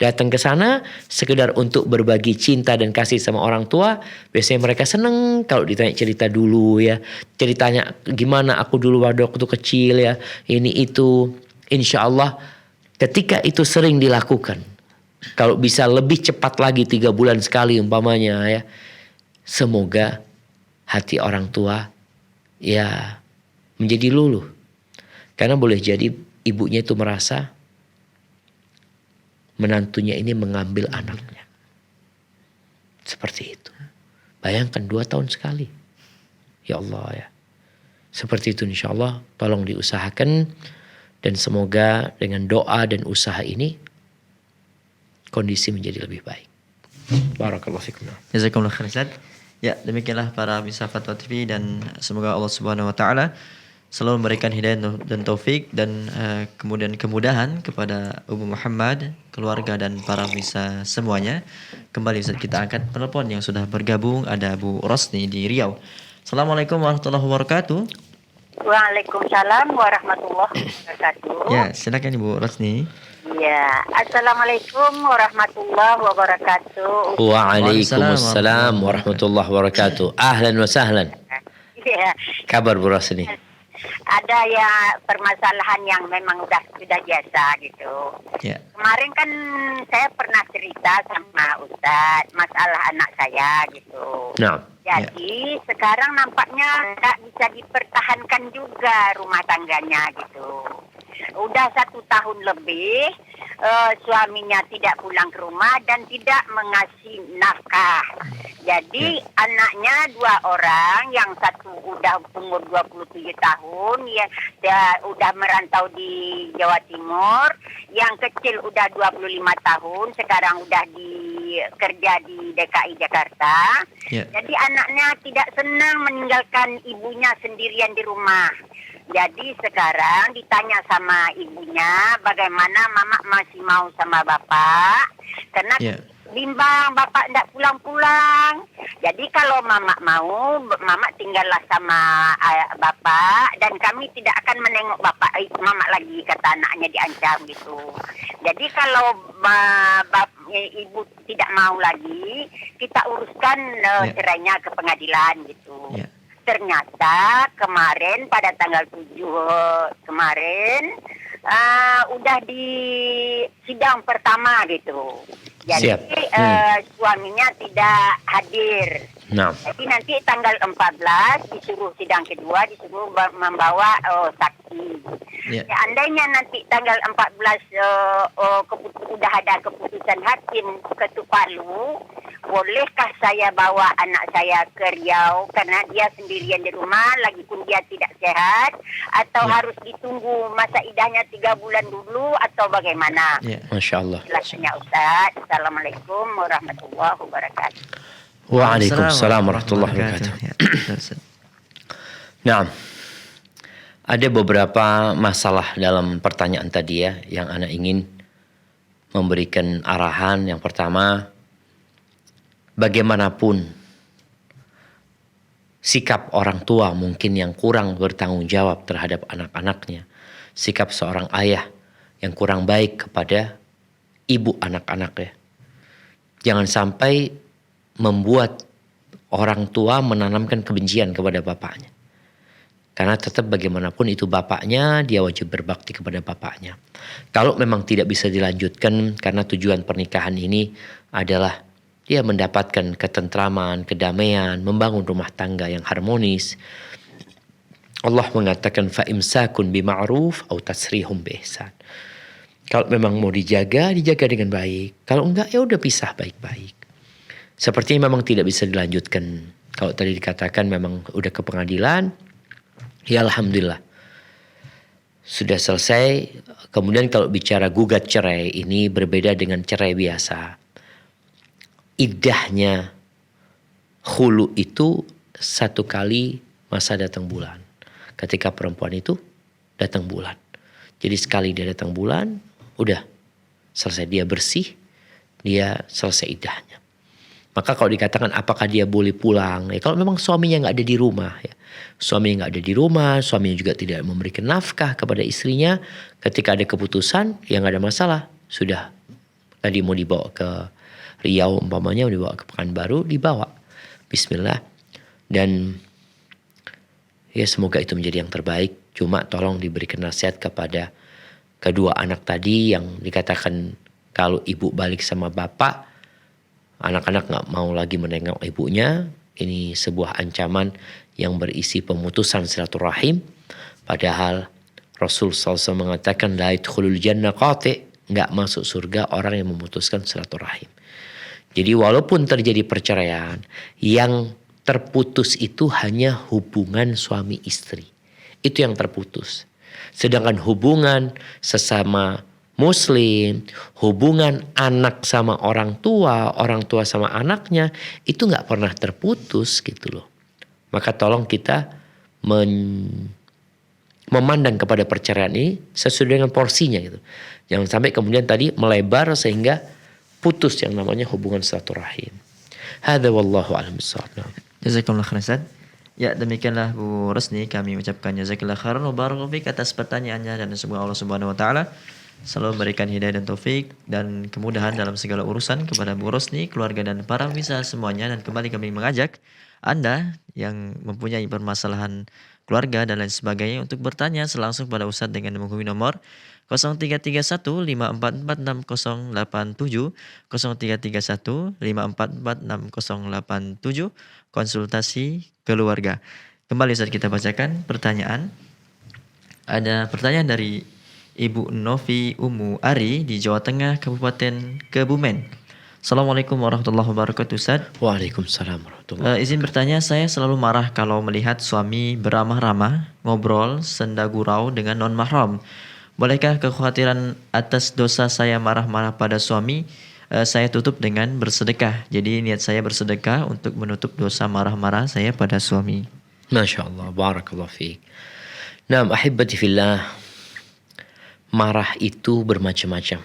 Datang ke sana sekedar untuk berbagi cinta dan kasih sama orang tua. Biasanya mereka seneng kalau ditanya cerita dulu ya. Ceritanya gimana aku dulu waktu kecil ya. Ini itu. Insya Allah ketika itu sering dilakukan. Kalau bisa lebih cepat lagi 3 bulan sekali umpamanya ya. Semoga hati orang tua ya menjadi luluh. Karena boleh jadi ibunya itu merasa menantunya ini mengambil anaknya. Seperti itu. Bayangkan 2 tahun sekali. Ya Allah ya. Seperti itu insya Allah. Tolong diusahakan. Dan semoga dengan doa dan usaha ini kondisi menjadi lebih baik. Barakallahu fikum. Jazakumullah khair Ustaz. Ya, demikianlah para pemirsa Fatwa TV dan semoga Allah Subhanahu wa taala selalu memberikan hidayah dan taufik dan kemudian kemudahan kepada Ummu Muhammad, keluarga dan para pemirsa semuanya. Kembali Ustaz kita angkat penelpon yang sudah bergabung, ada Bu Rosni di Riau. Assalamualaikum warahmatullahi wabarakatuh. Waalaikumsalam warahmatullahi wabarakatuh. Ya, silakan Ibu Rosni. Ya, Assalamualaikum warahmatullahi wabarakatuh. Waalaikumsalam warahmatullahi wabarakatuh. Ahlan wa sahlan. Ya, Kabar Bu Rosni? ada ya permasalahan yang memang sudah biasa gitu. Ya. Kemarin kan saya pernah cerita sama Ustadz masalah anak saya gitu. Nah. Jadi sekarang nampaknya nggak bisa dipertahankan juga rumah tangganya gitu. Udah 1 tahun lebih suaminya tidak pulang ke rumah dan tidak mengasih nafkah. Jadi anaknya 2 orang, yang satu udah umur 27 tahun, ya udah merantau di Jawa Timur, yang kecil udah 25 tahun, sekarang udah di kerja di DKI Jakarta. Ya. Jadi anaknya tidak senang meninggalkan ibunya sendirian di rumah. Jadi sekarang ditanya sama ibunya, bagaimana mama masih mau sama bapak? Karena Ya. bimbang bapak tidak pulang-pulang. Jadi kalau mama mau, mama tinggallah sama bapak dan kami tidak akan menengok mama lagi, kata anaknya diancam gitu. Jadi kalau ibu tidak mau lagi, kita uruskan cerainya ke pengadilan gitu. Ya. Ternyata kemarin pada tanggal 7 kemarin udah di sidang pertama gitu. Jadi suaminya tidak hadir. Nah, Jadi nanti tanggal 14 disuruh sidang kedua, disuruh membawa saksi. Ya. Andainya nanti tanggal 14 udah ada keputusan hakim ketuk Palu, bolehkah saya bawa anak saya ke Riau karena dia sendirian di rumah, lagipun dia tidak sehat, atau harus ditunggu masa idahnya 3 bulan dulu atau bagaimana? Ya. Masya Allah. Jelasnya Ustaz. Assalamualaikum warahmatullahi wabarakatuh. Waalaikumsalam warahmatullahi wabarakatuh. Ya, betul, Ustaz. Nah, ada beberapa masalah dalam pertanyaan tadi ya, yang Ana ingin memberikan arahan. Yang pertama, bagaimanapun sikap orang tua mungkin yang kurang bertanggung jawab terhadap anak-anaknya, sikap seorang ayah yang kurang baik kepada ibu anak-anaknya, jangan sampai membuat orang tua menanamkan kebencian kepada bapaknya. Karena tetap bagaimanapun itu bapaknya, dia wajib berbakti kepada bapaknya. Kalau memang tidak bisa dilanjutkan karena tujuan pernikahan ini adalah dia mendapatkan ketentraman, kedamaian, membangun rumah tangga yang harmonis. Allah mengatakan fa'imsakun bima'ruf au tasrihum biihsan. Kalau memang mau dijaga, dijaga dengan baik. Kalau enggak, ya udah pisah baik-baik. Sepertinya memang tidak bisa dilanjutkan. Kalau tadi dikatakan memang udah ke pengadilan, ya alhamdulillah sudah selesai. Kemudian kalau bicara gugat cerai, ini berbeda dengan cerai biasa. Iddahnya khulu itu 1 kali masa datang bulan. Ketika perempuan itu datang bulan. Jadi sekali dia datang bulan, udah selesai, dia bersih, dia selesai iddahnya. Maka kalau dikatakan apakah dia boleh pulang, ya kalau memang suaminya nggak ada di rumah, ya suaminya nggak ada di rumah, suaminya juga tidak memberikan nafkah kepada istrinya, ketika ada keputusan, ya nggak ada masalah. Sudah tadi mau dibawa ke Riau umpamanya, mau dibawa ke Pekanbaru, dibawa. Bismillah. Dan ya semoga itu menjadi yang terbaik. Cuma tolong diberikan nasihat kepada kedua anak tadi yang dikatakan kalau ibu balik sama bapak, anak-anak gak mau lagi menengok ibunya. Ini sebuah ancaman yang berisi pemutusan silaturahim. Padahal Rasul SAW mengatakan la yadkhulul jannah qati', gak masuk surga orang yang memutuskan silaturahim. Jadi walaupun terjadi perceraian, yang terputus itu hanya hubungan suami istri. Itu yang terputus. Sedangkan hubungan sesama Muslim, hubungan anak sama orang tua sama anaknya, itu gak pernah terputus gitu loh. Maka tolong kita memandang kepada perceraian ini sesuai dengan porsinya gitu. Jangan sampai kemudian tadi melebar sehingga putus yang namanya hubungan silaturahim. Hadza wallahu a'lam bissawab. Jazakumullah khairan, Ustaz. Ya, demikianlah Bu Rosni, kami ucapkan jazakallahu khairan wa barakallahu fiik atas pertanyaannya, dan semoga Allah Subhanahu wa taala selalu memberikan hidayah dan taufik dan kemudahan dalam segala urusan kepada Bu Rosni, keluarga dan para pemirsa semuanya. Dan kembali kami mengajak Anda yang mempunyai permasalahan keluarga dan lain sebagainya untuk bertanya langsung pada Ustadz dengan menghubungi nomor 0331544687, 0331544687, konsultasi keluarga. Kembali Ustadz kita bacakan pertanyaan. Ada pertanyaan dari Ibu Novi Umu Ari di Jawa Tengah, Kabupaten Kebumen. Assalamualaikum warahmatullahi wabarakatuh, Ustaz. Waalaikumsalam warahmatullahi Izin bertanya, saya selalu marah kalau melihat suami beramah-ramah, ngobrol, senda gurau dengan non-mahram. Bolehkah kekhawatiran atas dosa saya marah-marah pada suami saya tutup dengan bersedekah. Jadi niat saya bersedekah untuk menutup dosa marah-marah saya pada suami. Masya Allah, barakallahu fiik. Nah, ahibati fillah, marah itu bermacam-macam.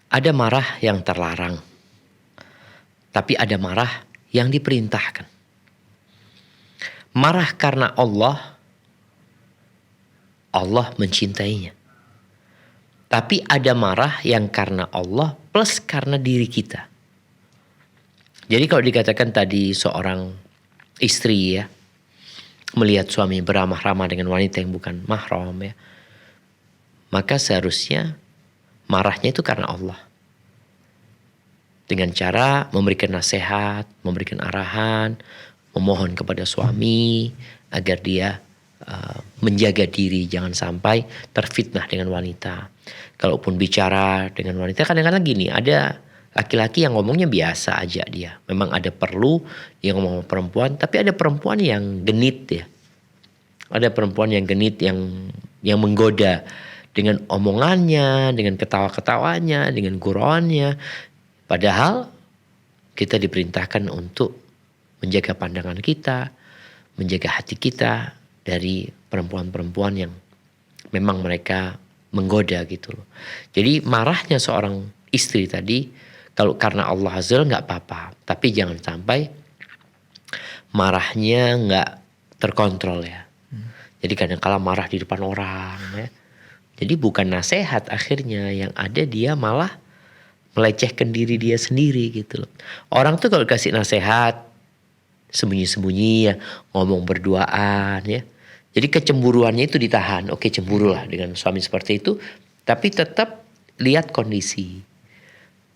Ada marah yang terlarang, tapi ada marah yang diperintahkan. Marah karena Allah mencintainya. Tapi ada marah yang karena Allah plus karena diri kita. Jadi kalau dikatakan tadi seorang istri ya, melihat suami beramah-ramah dengan wanita yang bukan mahram ya, maka seharusnya marahnya itu karena Allah. Dengan cara memberikan nasihat, memberikan arahan, memohon kepada suami agar dia menjaga diri, jangan sampai terfitnah dengan wanita. Kalaupun bicara dengan wanita, kadang-kadang gini, ada laki-laki yang ngomongnya biasa aja dia. Memang ada perlu dia ngomong sama perempuan, tapi ada perempuan yang genit ya. Ada perempuan yang genit yang menggoda dengan omongannya, dengan ketawa-ketawanya, dengan gurauannya. Padahal kita diperintahkan untuk menjaga pandangan kita, menjaga hati kita dari perempuan-perempuan yang memang mereka menggoda gitu loh. Jadi marahnya seorang istri tadi, kalau karena Allah Azza nggak apa-apa. Tapi jangan sampai marahnya nggak terkontrol ya. Jadi kadang-kala marah di depan orang ya. Jadi bukan nasihat akhirnya, yang ada dia malah melecehkan diri dia sendiri gitu loh. Orang tuh kalau kasih nasihat sembunyi-sembunyi ya, ngomong berduaan ya. Jadi kecemburuannya itu ditahan. Oke, cemburulah dengan suami seperti itu, tapi tetap lihat kondisi.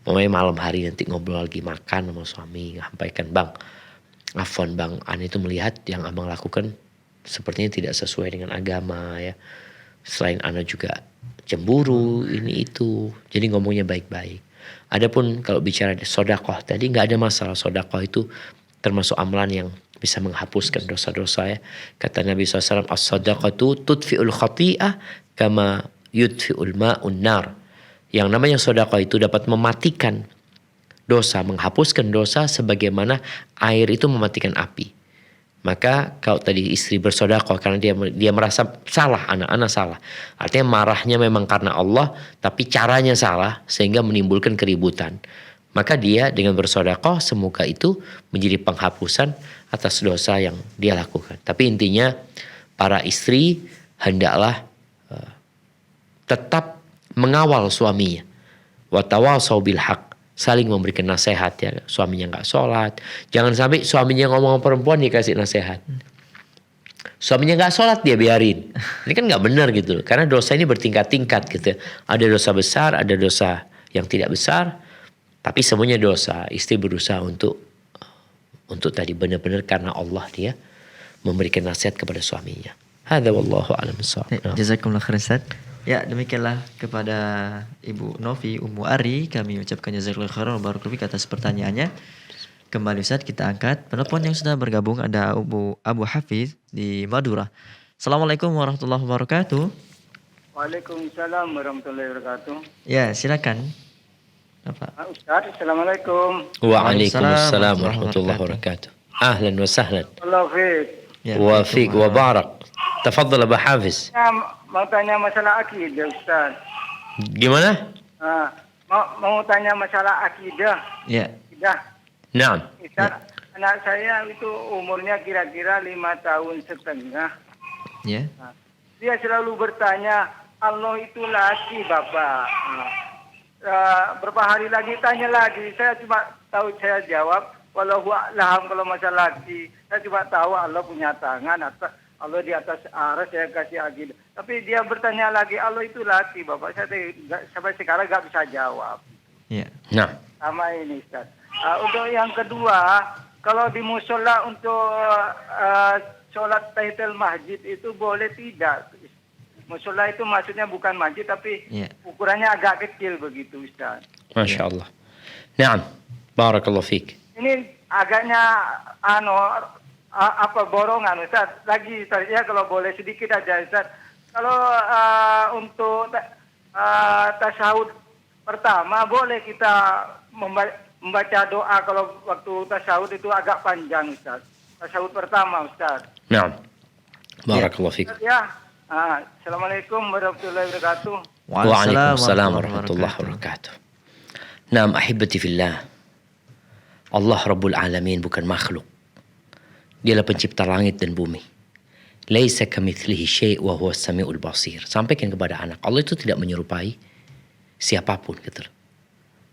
Pokoknya malam hari nanti ngobrol lagi makan sama suami, sampaikan, "Bang, afwan bang, Ana itu melihat yang abang lakukan sepertinya tidak sesuai dengan agama ya. Selain Ana juga cemburu, ini itu." Jadi ngomongnya baik-baik. Adapun kalau bicara sodakoh tadi, nggak ada masalah. Sodakoh itu termasuk amalan yang bisa menghapuskan dosa-dosa ya. Kata Nabi SAW, "As-sadaqatu tudfi'ul khati'ah kama yudfi'ul ma'un nar." Yang namanya sodakoh itu dapat mematikan dosa, menghapuskan dosa sebagaimana air itu mematikan api. Maka kalau tadi istri bersodakoh karena dia merasa salah, anak-anak salah. Artinya marahnya memang karena Allah, tapi caranya salah sehingga menimbulkan keributan. Maka dia dengan bersodakoh semoga itu menjadi penghapusan atas dosa yang dia lakukan. Tapi intinya para istri hendaklah tetap mengawal suaminya. Wa tawasau bil haq, saling memberikan nasihat ya. Suaminya nggak sholat, jangan sampai suaminya ngomong sama perempuan dikasih nasihat. Suaminya nggak sholat dia biarin. Ini kan nggak benar gitu loh. Karena dosa ini bertingkat-tingkat gitu. Ada dosa besar, ada dosa yang tidak besar. Tapi semuanya dosa. Istri berusaha untuk tadi benar-benar karena Allah dia memberikan nasihat kepada suaminya. Hadza wallahu a'lam bissawab. Jazakumullah khairan Ustaz. Ya, demikianlah kepada Ibu Novi Ummu Ari kami ucapkan jazakallahu khairan wa barakallahu fik atas pertanyaannya. Kembali Ustaz kita angkat penelpon yang sudah bergabung, ada Abu Hafiz di Madura. Assalamualaikum warahmatullahi wabarakatuh. Waalaikumsalam warahmatullahi wabarakatuh. Ya, silakan. Apa? Ustaz, Assalamualaikum. Waalaikumsalam warahmatullahi wabarakatuh. Ahlan wa sahlan. Allah fiik. Ya, Wa fiik wa barak. Tafadhal Abu Hafiz. Ya, mau tanya masalah akidah, Ustaz. Gimana? Mau tanya masalah akidah. Ya. Akidah. Naam. Ustaz, anak saya itu umurnya kira-kira 5 tahun setengah. Ya. Dia selalu bertanya, Allah itu laki, Bapak. Berapa hari lagi tanya lagi, saya cuma tahu, saya jawab wallahu a'lam kalau masalah laki. Saya cuma tahu Allah punya tangan, atas Allah di atas aras, saya kasih akidah. Tapi dia bertanya lagi, Allah itu laki, Bapak. Saya sampai sekarang nggak bisa jawab. Ya. Nah. Sama ini, Ustaz. Untuk yang kedua, kalau di musola untuk sholat tahiyatul masjid itu boleh tidak? Musola itu maksudnya bukan masjid tapi ukurannya agak kecil begitu, Ustaz. Masya Allah. Naam. Barakallahu fiik. Ini agaknya borongan, Ustaz. Lagi Ustaz, ya kalau boleh sedikit aja, Ustaz. Kalau untuk tasyahud pertama boleh kita membaca doa kalau waktu tasyahud itu agak panjang Ustaz. Tasyahud pertama Ustaz. Naam. Barakallahu fiik. Ya. Assalamualaikum warahmatullahi wabarakatuh. Waalaikumsalam warahmatullahi wabarakatuh. Naam ahibati fillah. Allah Rabbul Alamin bukan makhluk. Dialah pencipta langit dan bumi. Laisa kamitslihi syai' wa huwas samiul basir. Sampaikan kepada anak, Allah itu tidak menyerupai siapapun gitu.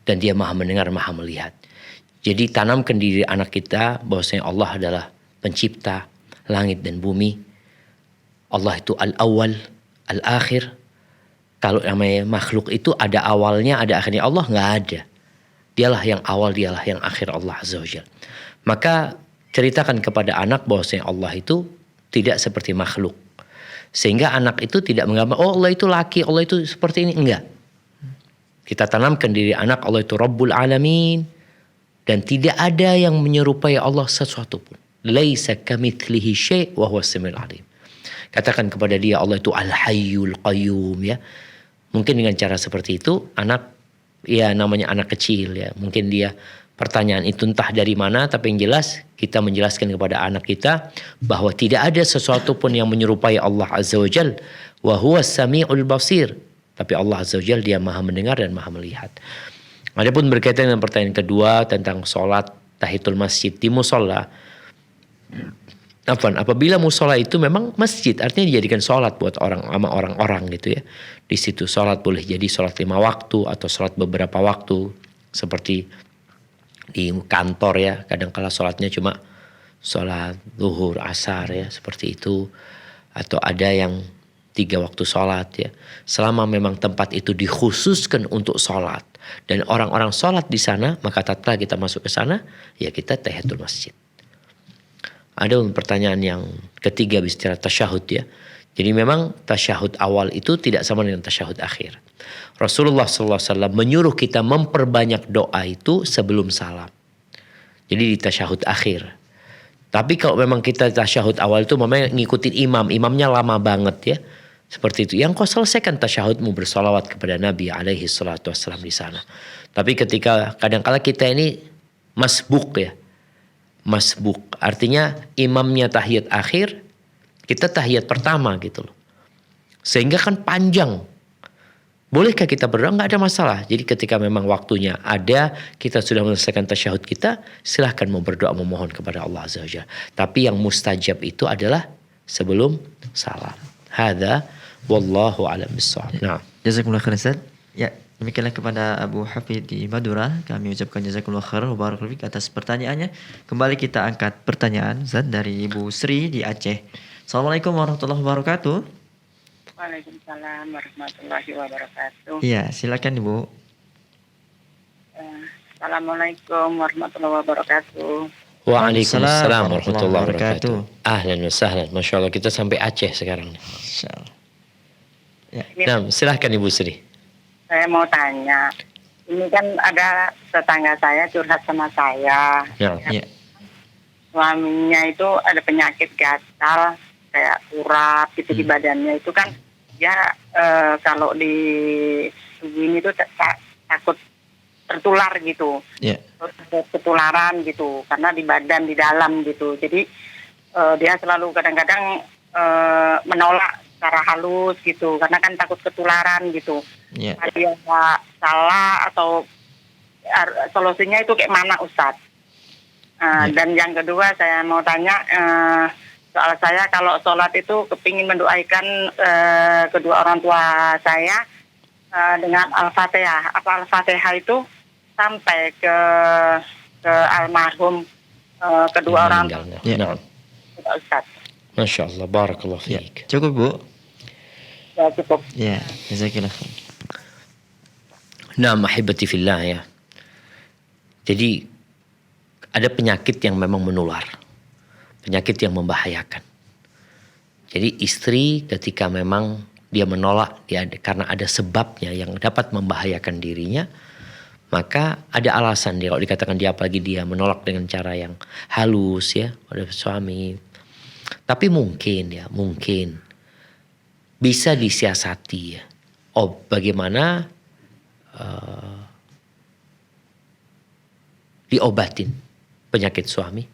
Dan dia Maha mendengar, Maha melihat. Jadi tanamkan di diri anak kita bahwasanya Allah adalah pencipta langit dan bumi. Allah itu al-awwal, al-akhir. Kalau namanya makhluk itu ada awalnya, ada akhirnya. Allah nggak ada. Dialah yang awal, dialah yang akhir, Allah Azza wa Jalla. Maka ceritakan kepada anak bahwasanya Allah itu tidak seperti makhluk. Sehingga anak itu tidak menggambar, oh Allah itu laki, Allah itu seperti ini. Enggak. Kita tanamkan diri anak, Allah itu Rabbul Alamin. Dan tidak ada yang menyerupai Allah sesuatu pun. Laisa kamitslihi syai' wa huwas samiul alim. Katakan kepada dia, Allah itu Al-Hayyul Qayyum ya. Mungkin dengan cara seperti itu anak, ya namanya anak kecil ya. Mungkin dia pertanyaan itu entah dari mana, tapi yang jelas kita menjelaskan kepada anak kita bahwa tidak ada sesuatu pun yang menyerupai Allah Azza wa Jal. Wa huwas sami'ul basir. Tapi Allah Azza wa Jal dia Maha mendengar dan Maha melihat. Adapun berkaitan dengan pertanyaan kedua tentang sholat tahiyatul masjid di musola. Apabila musola itu memang masjid, artinya dijadikan sholat buat orang-orang gitu ya. Di situ sholat boleh jadi sholat 5 waktu atau sholat beberapa waktu. Seperti di kantor ya, kadang-kala sholatnya cuma sholat zuhur, asar ya, seperti itu. Atau ada yang 3 waktu sholat ya. Selama memang tempat itu dikhususkan untuk sholat dan orang-orang sholat di sana, maka tatkala kita masuk ke sana, ya kita tahiyatul masjid. Ada pertanyaan yang ketiga bicara tasyahud ya. Jadi memang tasyahud awal itu tidak sama dengan tasyahud akhir. Rasulullah SAW menyuruh kita memperbanyak doa itu sebelum salam. Jadi di tasyahud akhir. Tapi kalau memang kita tasyahud awal itu memang ngikutin imamnya lama banget ya. Seperti itu. Yang kau selesaikan tasyahudmu bersolawat kepada Nabi alaihi salatu wassalam di sana. Tapi ketika kadang-kala kita ini masbuk ya. Masbuk. Artinya imamnya tahiyat akhir, kita tahiyat pertama gitu loh. Sehingga kan panjang. Bolehkah kita berdoa? Nggak ada masalah. Jadi ketika memang waktunya ada, kita sudah menyelesaikan tasyahud kita, silahkan mau berdoa memohon kepada Allah Azza wa Jalla. Tapi yang mustajab itu adalah sebelum salam. Hadza wallahu a'lam bissawab. Nah, Jazakumullah khairan Ustaz. Ya, demikianlah kepada Abu Hafid di Madura. Kami ucapkan jazakumullah khairan wa barakallahu fiik atas pertanyaannya. Kembali kita angkat pertanyaan Ustaz dari Ibu Sri di Aceh. Assalamualaikum warahmatullahi wabarakatuh. Waalaikumsalam warahmatullahi wabarakatuh. Iya, silakan Ibu. Assalamualaikum warahmatullahi wabarakatuh. Waalaikumsalam warahmatullahi wabarakatuh. Ahlan wa sahlan. Masya Allah kita sampai Aceh sekarang. Insyaallah. Ya. Nah, silahkan Ibu Sri. Saya mau tanya, ini kan ada tetangga saya curhat sama saya. Ya. Ya. Suaminya itu ada penyakit gatal, kayak urat gitu di badannya. Itu kan dia kalau di begini tuh takut tertular gitu. Ya. Ketularan gitu, karena di badan, di dalam gitu. Jadi dia selalu kadang-kadang menolak secara halus gitu, karena kan takut ketularan gitu. Ya. Dia salah atau solusinya itu kayak mana Ustadz? Dan yang kedua saya mau tanya, soal saya kalau sholat itu kepingin mendoakan kedua orang tua saya dengan Al-Fatihah. Apa Al-Fatihah itu sampai ke almarhum kedua orang tua. Ya. Ustadz. Masya Allah, barakallahu Ya. fiik. Cukup Bu. Ya cukup. Ya, jazakallah khair. Nah, mahibati fillah ya. Jadi ada penyakit yang memang menular. Penyakit yang membahayakan. Jadi istri ketika memang dia menolak karena ada sebabnya yang dapat membahayakan dirinya, maka ada alasan dia kalau dikatakan dia apalagi dia menolak dengan cara yang halus ya oleh suami. Tapi mungkin bisa disiasati ya. Oh, bagaimana diobatin penyakit suami,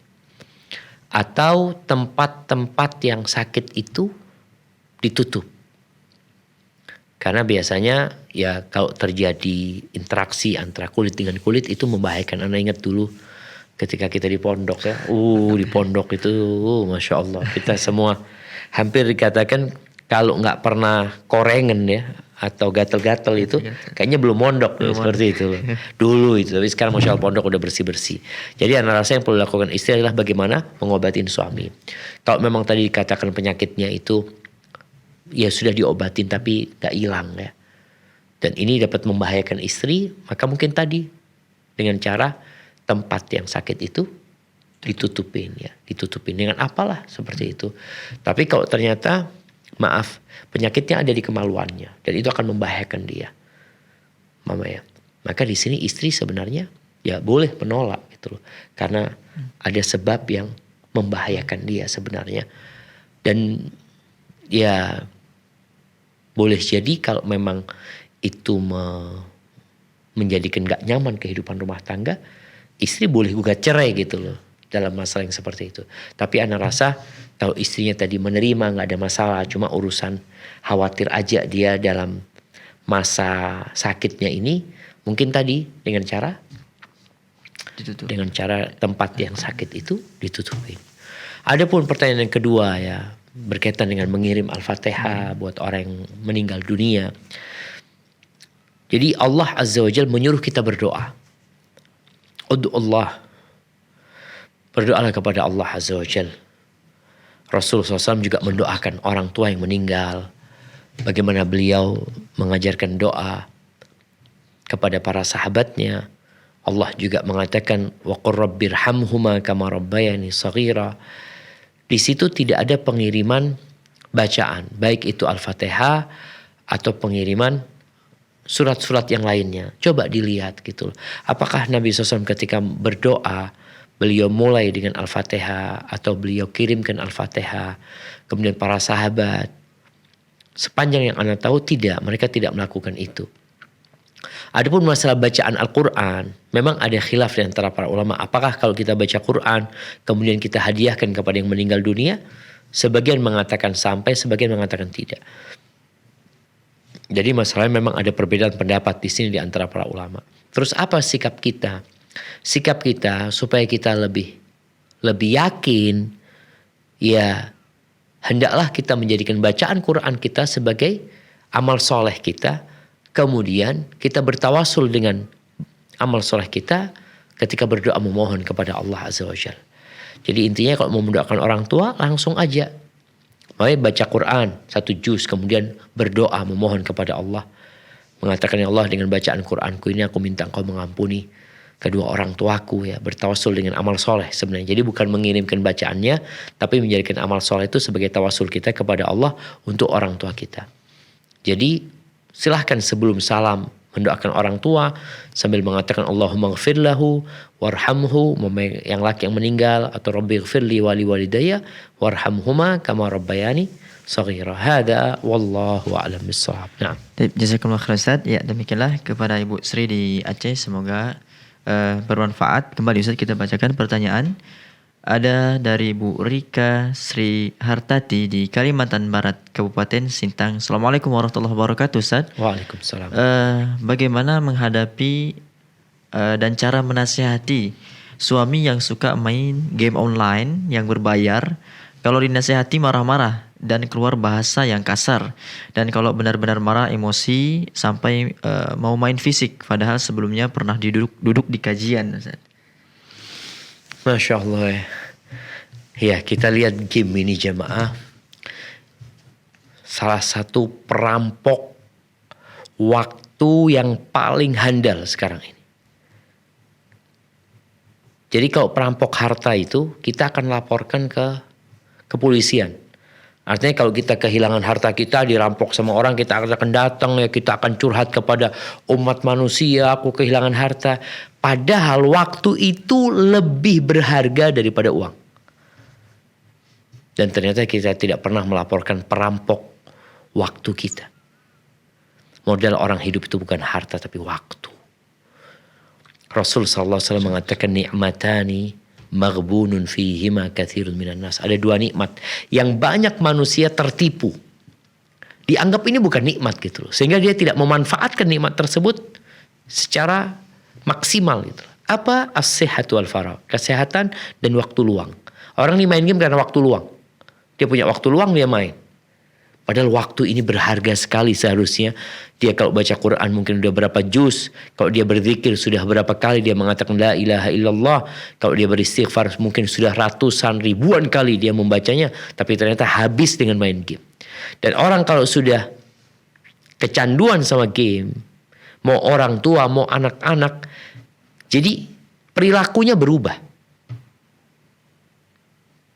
atau tempat-tempat yang sakit itu ditutup. Karena biasanya ya kalau terjadi interaksi antara kulit dengan kulit itu membahayakan. Anda ingat dulu ketika kita di pondok ya, di pondok itu, masya Allah, kita semua hampir dikatakan kalau nggak pernah korengan ya atau gatel-gatel itu kayaknya belum mondok seperti itu loh. Dulu itu, tapi sekarang masya Allah pondok udah bersih-bersih. Jadi anak rasa yang perlu dilakukan istri adalah bagaimana mengobatin suami. Kalau memang tadi dikatakan penyakitnya itu ya sudah diobatin tapi gak hilang ya, dan ini dapat membahayakan istri, maka mungkin tadi dengan cara tempat yang sakit itu ditutupin ya, ditutupin dengan apalah seperti itu. Tapi kalau ternyata maaf penyakitnya ada di kemaluannya dan itu akan membahayakan dia, mama ya, maka di sini istri sebenarnya ya boleh menolak gitu loh, karena ada sebab yang membahayakan dia sebenarnya. Dan ya boleh jadi kalau memang itu menjadikan gak nyaman kehidupan rumah tangga, istri boleh gugat cerai gitu loh dalam masalah yang seperti itu. Tapi ana rasa kalau istrinya tadi menerima gak ada masalah, cuma urusan khawatir aja dia dalam masa sakitnya ini, mungkin tadi dengan cara ditutup. Dengan cara tempat yang sakit itu ditutupin. Adapun pertanyaan yang kedua ya, berkaitan dengan mengirim Al-Fatihah buat orang yang meninggal dunia. Jadi Allah Azza wa Jalla menyuruh kita berdoa. Ud'ullah. Berdoalah kepada Allah Azza wa Jalla. Rasulullah SAW juga mendoakan orang tua yang meninggal. Bagaimana beliau mengajarkan doa kepada para sahabatnya. Allah juga mengatakan wa qur rabbirhamhuma kama rabbayani shaghira. Di situ tidak ada pengiriman bacaan, baik itu Al-Fatihah atau pengiriman surat-surat yang lainnya. Coba dilihat gitu. Apakah Nabi SAW ketika berdoa, beliau mulai dengan Al-Fatihah atau beliau kirimkan Al-Fatihah, kemudian para sahabat. Sepanjang yang Anda tahu tidak, mereka tidak melakukan itu. Adapun masalah bacaan Al-Quran, memang ada khilaf di antara para ulama. Apakah kalau kita baca Quran, kemudian kita hadiahkan kepada yang meninggal dunia? Sebagian mengatakan sampai, sebagian mengatakan tidak. Jadi masalahnya memang ada perbedaan pendapat di sini di antara para ulama. Terus apa sikap kita? Sikap kita supaya kita lebih yakin, ya hendaklah kita menjadikan bacaan Quran kita sebagai amal soleh kita. Kemudian kita bertawasul dengan amal soleh kita ketika berdoa memohon kepada Allah Azza wa Jalla. Jadi intinya kalau mau mendoakan orang tua langsung aja. Makanya baca Quran 1 juz kemudian berdoa memohon kepada Allah. Mengatakan ya Allah dengan bacaan Quranku ini aku minta engkau mengampuni kedua orang tuaku ya. Bertawasul dengan amal soleh sebenarnya. Jadi bukan mengirimkan bacaannya tapi menjadikan amal soleh itu sebagai tawasul kita kepada Allah untuk orang tua kita. Jadi silahkan sebelum salam mendoakan orang tua sambil mengatakan Allahumma ghfir lahu warhamhu, yang laki yang meninggal, atau Rabbi ghfirli wali walidayya warhamhuma kama rabbayani shaghira. Hada wallahu a'lam bissawab. Nah. Jazakumullah khairan Ustaz. Ya, demikianlah kepada Ibu Sri di Aceh, semoga bermanfaat. Kembali Ustaz kita bacakan pertanyaan. Ada dari Bu Rika Sri Hartati di Kalimantan Barat, Kabupaten Sintang. Assalamualaikum warahmatullahi wabarakatuh Ustaz. Waalaikumsalam. Bagaimana menghadapi dan cara menasihati suami yang suka main game online yang berbayar? Kalau dinasihati marah-marah dan keluar bahasa yang kasar. Dan kalau benar-benar marah emosi sampai mau main fisik. Padahal sebelumnya pernah duduk di kajian Ustaz. Masya Allah ya. Ya kita lihat game ini jemaah. Salah satu perampok waktu yang paling handal sekarang ini. Jadi kalau perampok harta itu kita akan laporkan ke kepolisian. Artinya kalau kita kehilangan harta kita dirampok sama orang, kita akan datang ya, kita akan curhat kepada umat manusia, aku kehilangan harta. Padahal waktu itu lebih berharga daripada uang. Dan ternyata kita tidak pernah melaporkan perampok waktu kita. Modal orang hidup itu bukan harta tapi waktu. Rasul sallallahu alaihi wasallam mengatakan ni'matani maghbunun fihima katsirun minan nas. Ada dua nikmat yang banyak manusia tertipu. Dianggap ini bukan nikmat gitu loh. Sehingga dia tidak memanfaatkan nikmat tersebut secara maksimal gitu. Apa? As-sihhatu wal faragh. Kesehatan dan waktu luang. Orang ini main game karena waktu luang. Dia punya waktu luang, dia main. Padahal waktu ini berharga sekali seharusnya. Dia kalau baca Quran mungkin udah berapa juz. Kalau dia berzikir sudah berapa kali dia mengatakan la ilaha illallah. Kalau dia beristighfar mungkin sudah ratusan ribuan kali dia membacanya. Tapi ternyata habis dengan main game. Dan orang kalau sudah kecanduan sama game. Mau orang tua, mau anak-anak. Jadi perilakunya berubah.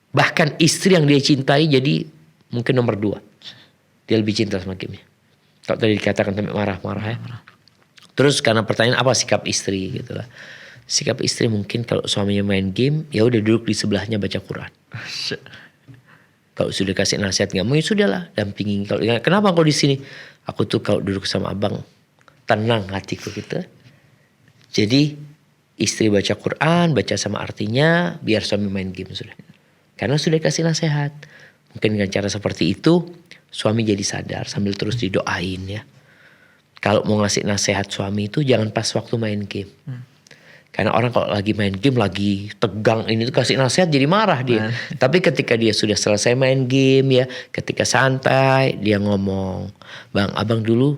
Bahkan istri yang dia cintai jadi mungkin nomor 2. Dia lebih cinta sama game-nya. Kalau tadi dikatakan sampai marah-marah ya. Terus karena pertanyaan apa sikap istri gitu lah. Sikap istri mungkin kalau suaminya main game, ya udah duduk di sebelahnya baca Quran. Kalau sudah kasih nasihat nggak mau, ya sudahlah dampingi. Kalau kenapa kau di sini? Aku tuh kalau duduk sama abang tenang hatiku gitu. Jadi istri baca Quran, baca sama artinya, biar suami main game sudah. Karena sudah kasih nasihat. Mungkin dengan cara seperti itu suami jadi sadar sambil terus didoain ya. Kalau mau ngasih nasihat suami itu jangan pas waktu main game. Karena orang kalau lagi main game lagi tegang ini tuh kasih nasihat jadi marah dia. Tapi ketika dia sudah selesai main game ya, ketika santai dia ngomong, "Bang, abang dulu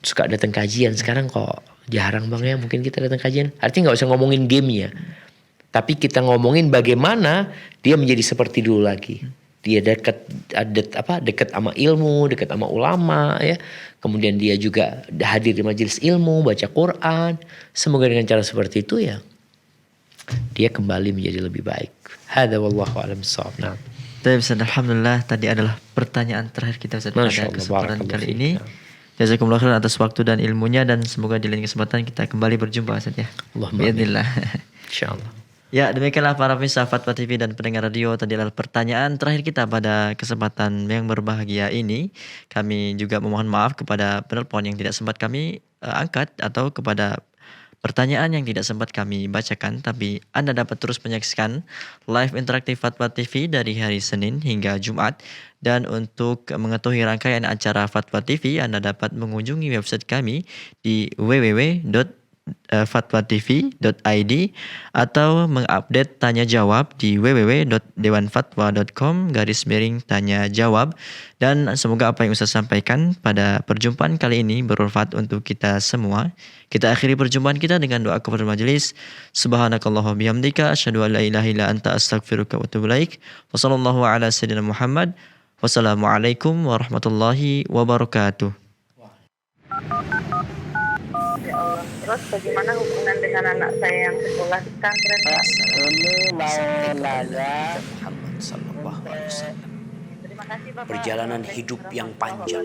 suka datang kajian, sekarang kok jarang bang ya, mungkin kita datang kajian." Artinya nggak usah ngomongin gamenya. Tapi kita ngomongin bagaimana dia menjadi seperti dulu lagi. Dia dekat sama ilmu, dekat sama ulama ya. Kemudian dia juga hadir di majelis ilmu, baca Quran. Semoga dengan cara seperti itu ya dia kembali menjadi lebih baik. Hadza wallahu a'lam bissawab. Nah. Ustaz, alhamdulillah tadi adalah pertanyaan terakhir kita Ustaz pada kesempatan kali ini. Jazakumullah khairan atas waktu dan ilmunya, dan semoga di lain kesempatan kita kembali berjumpa Ustaz ya. Bismillah. Insyaallah. Ya, demikianlah para pemirsa Fatwa TV dan pendengar radio, tadi adalah pertanyaan terakhir kita pada kesempatan yang berbahagia ini. Kami juga memohon maaf kepada penelpon yang tidak sempat kami angkat atau kepada pertanyaan yang tidak sempat kami bacakan. Tapi Anda dapat terus menyaksikan live interaktif Fatwa TV dari hari Senin hingga Jumat. Dan untuk mengetahui rangkaian acara Fatwa TV, Anda dapat mengunjungi website kami di www.fatwatv.id atau mengupdate tanya jawab di www.dewanfatwa.com/tanya jawab. Dan semoga apa yang Ustaz sampaikan pada perjumpaan kali ini bermanfaat untuk kita semua. Kita akhiri perjumpaan kita dengan doa kepada majelis. Subhanakallahumma bihamdika asyhadu an la ilaha illa anta astaghfiruka wa atubu ilaik. Wassallallahu ala sayyidina Muhammad. Wassalamualaikum warahmatullahi wabarakatuh. Terus bagaimana hubungan dengan anak saya yang sekolah di pesantren? Ini mau nanya Muhammad sallallahu alaihi wasallam. Terima kasih Bapak. Perjalanan hidup yang panjang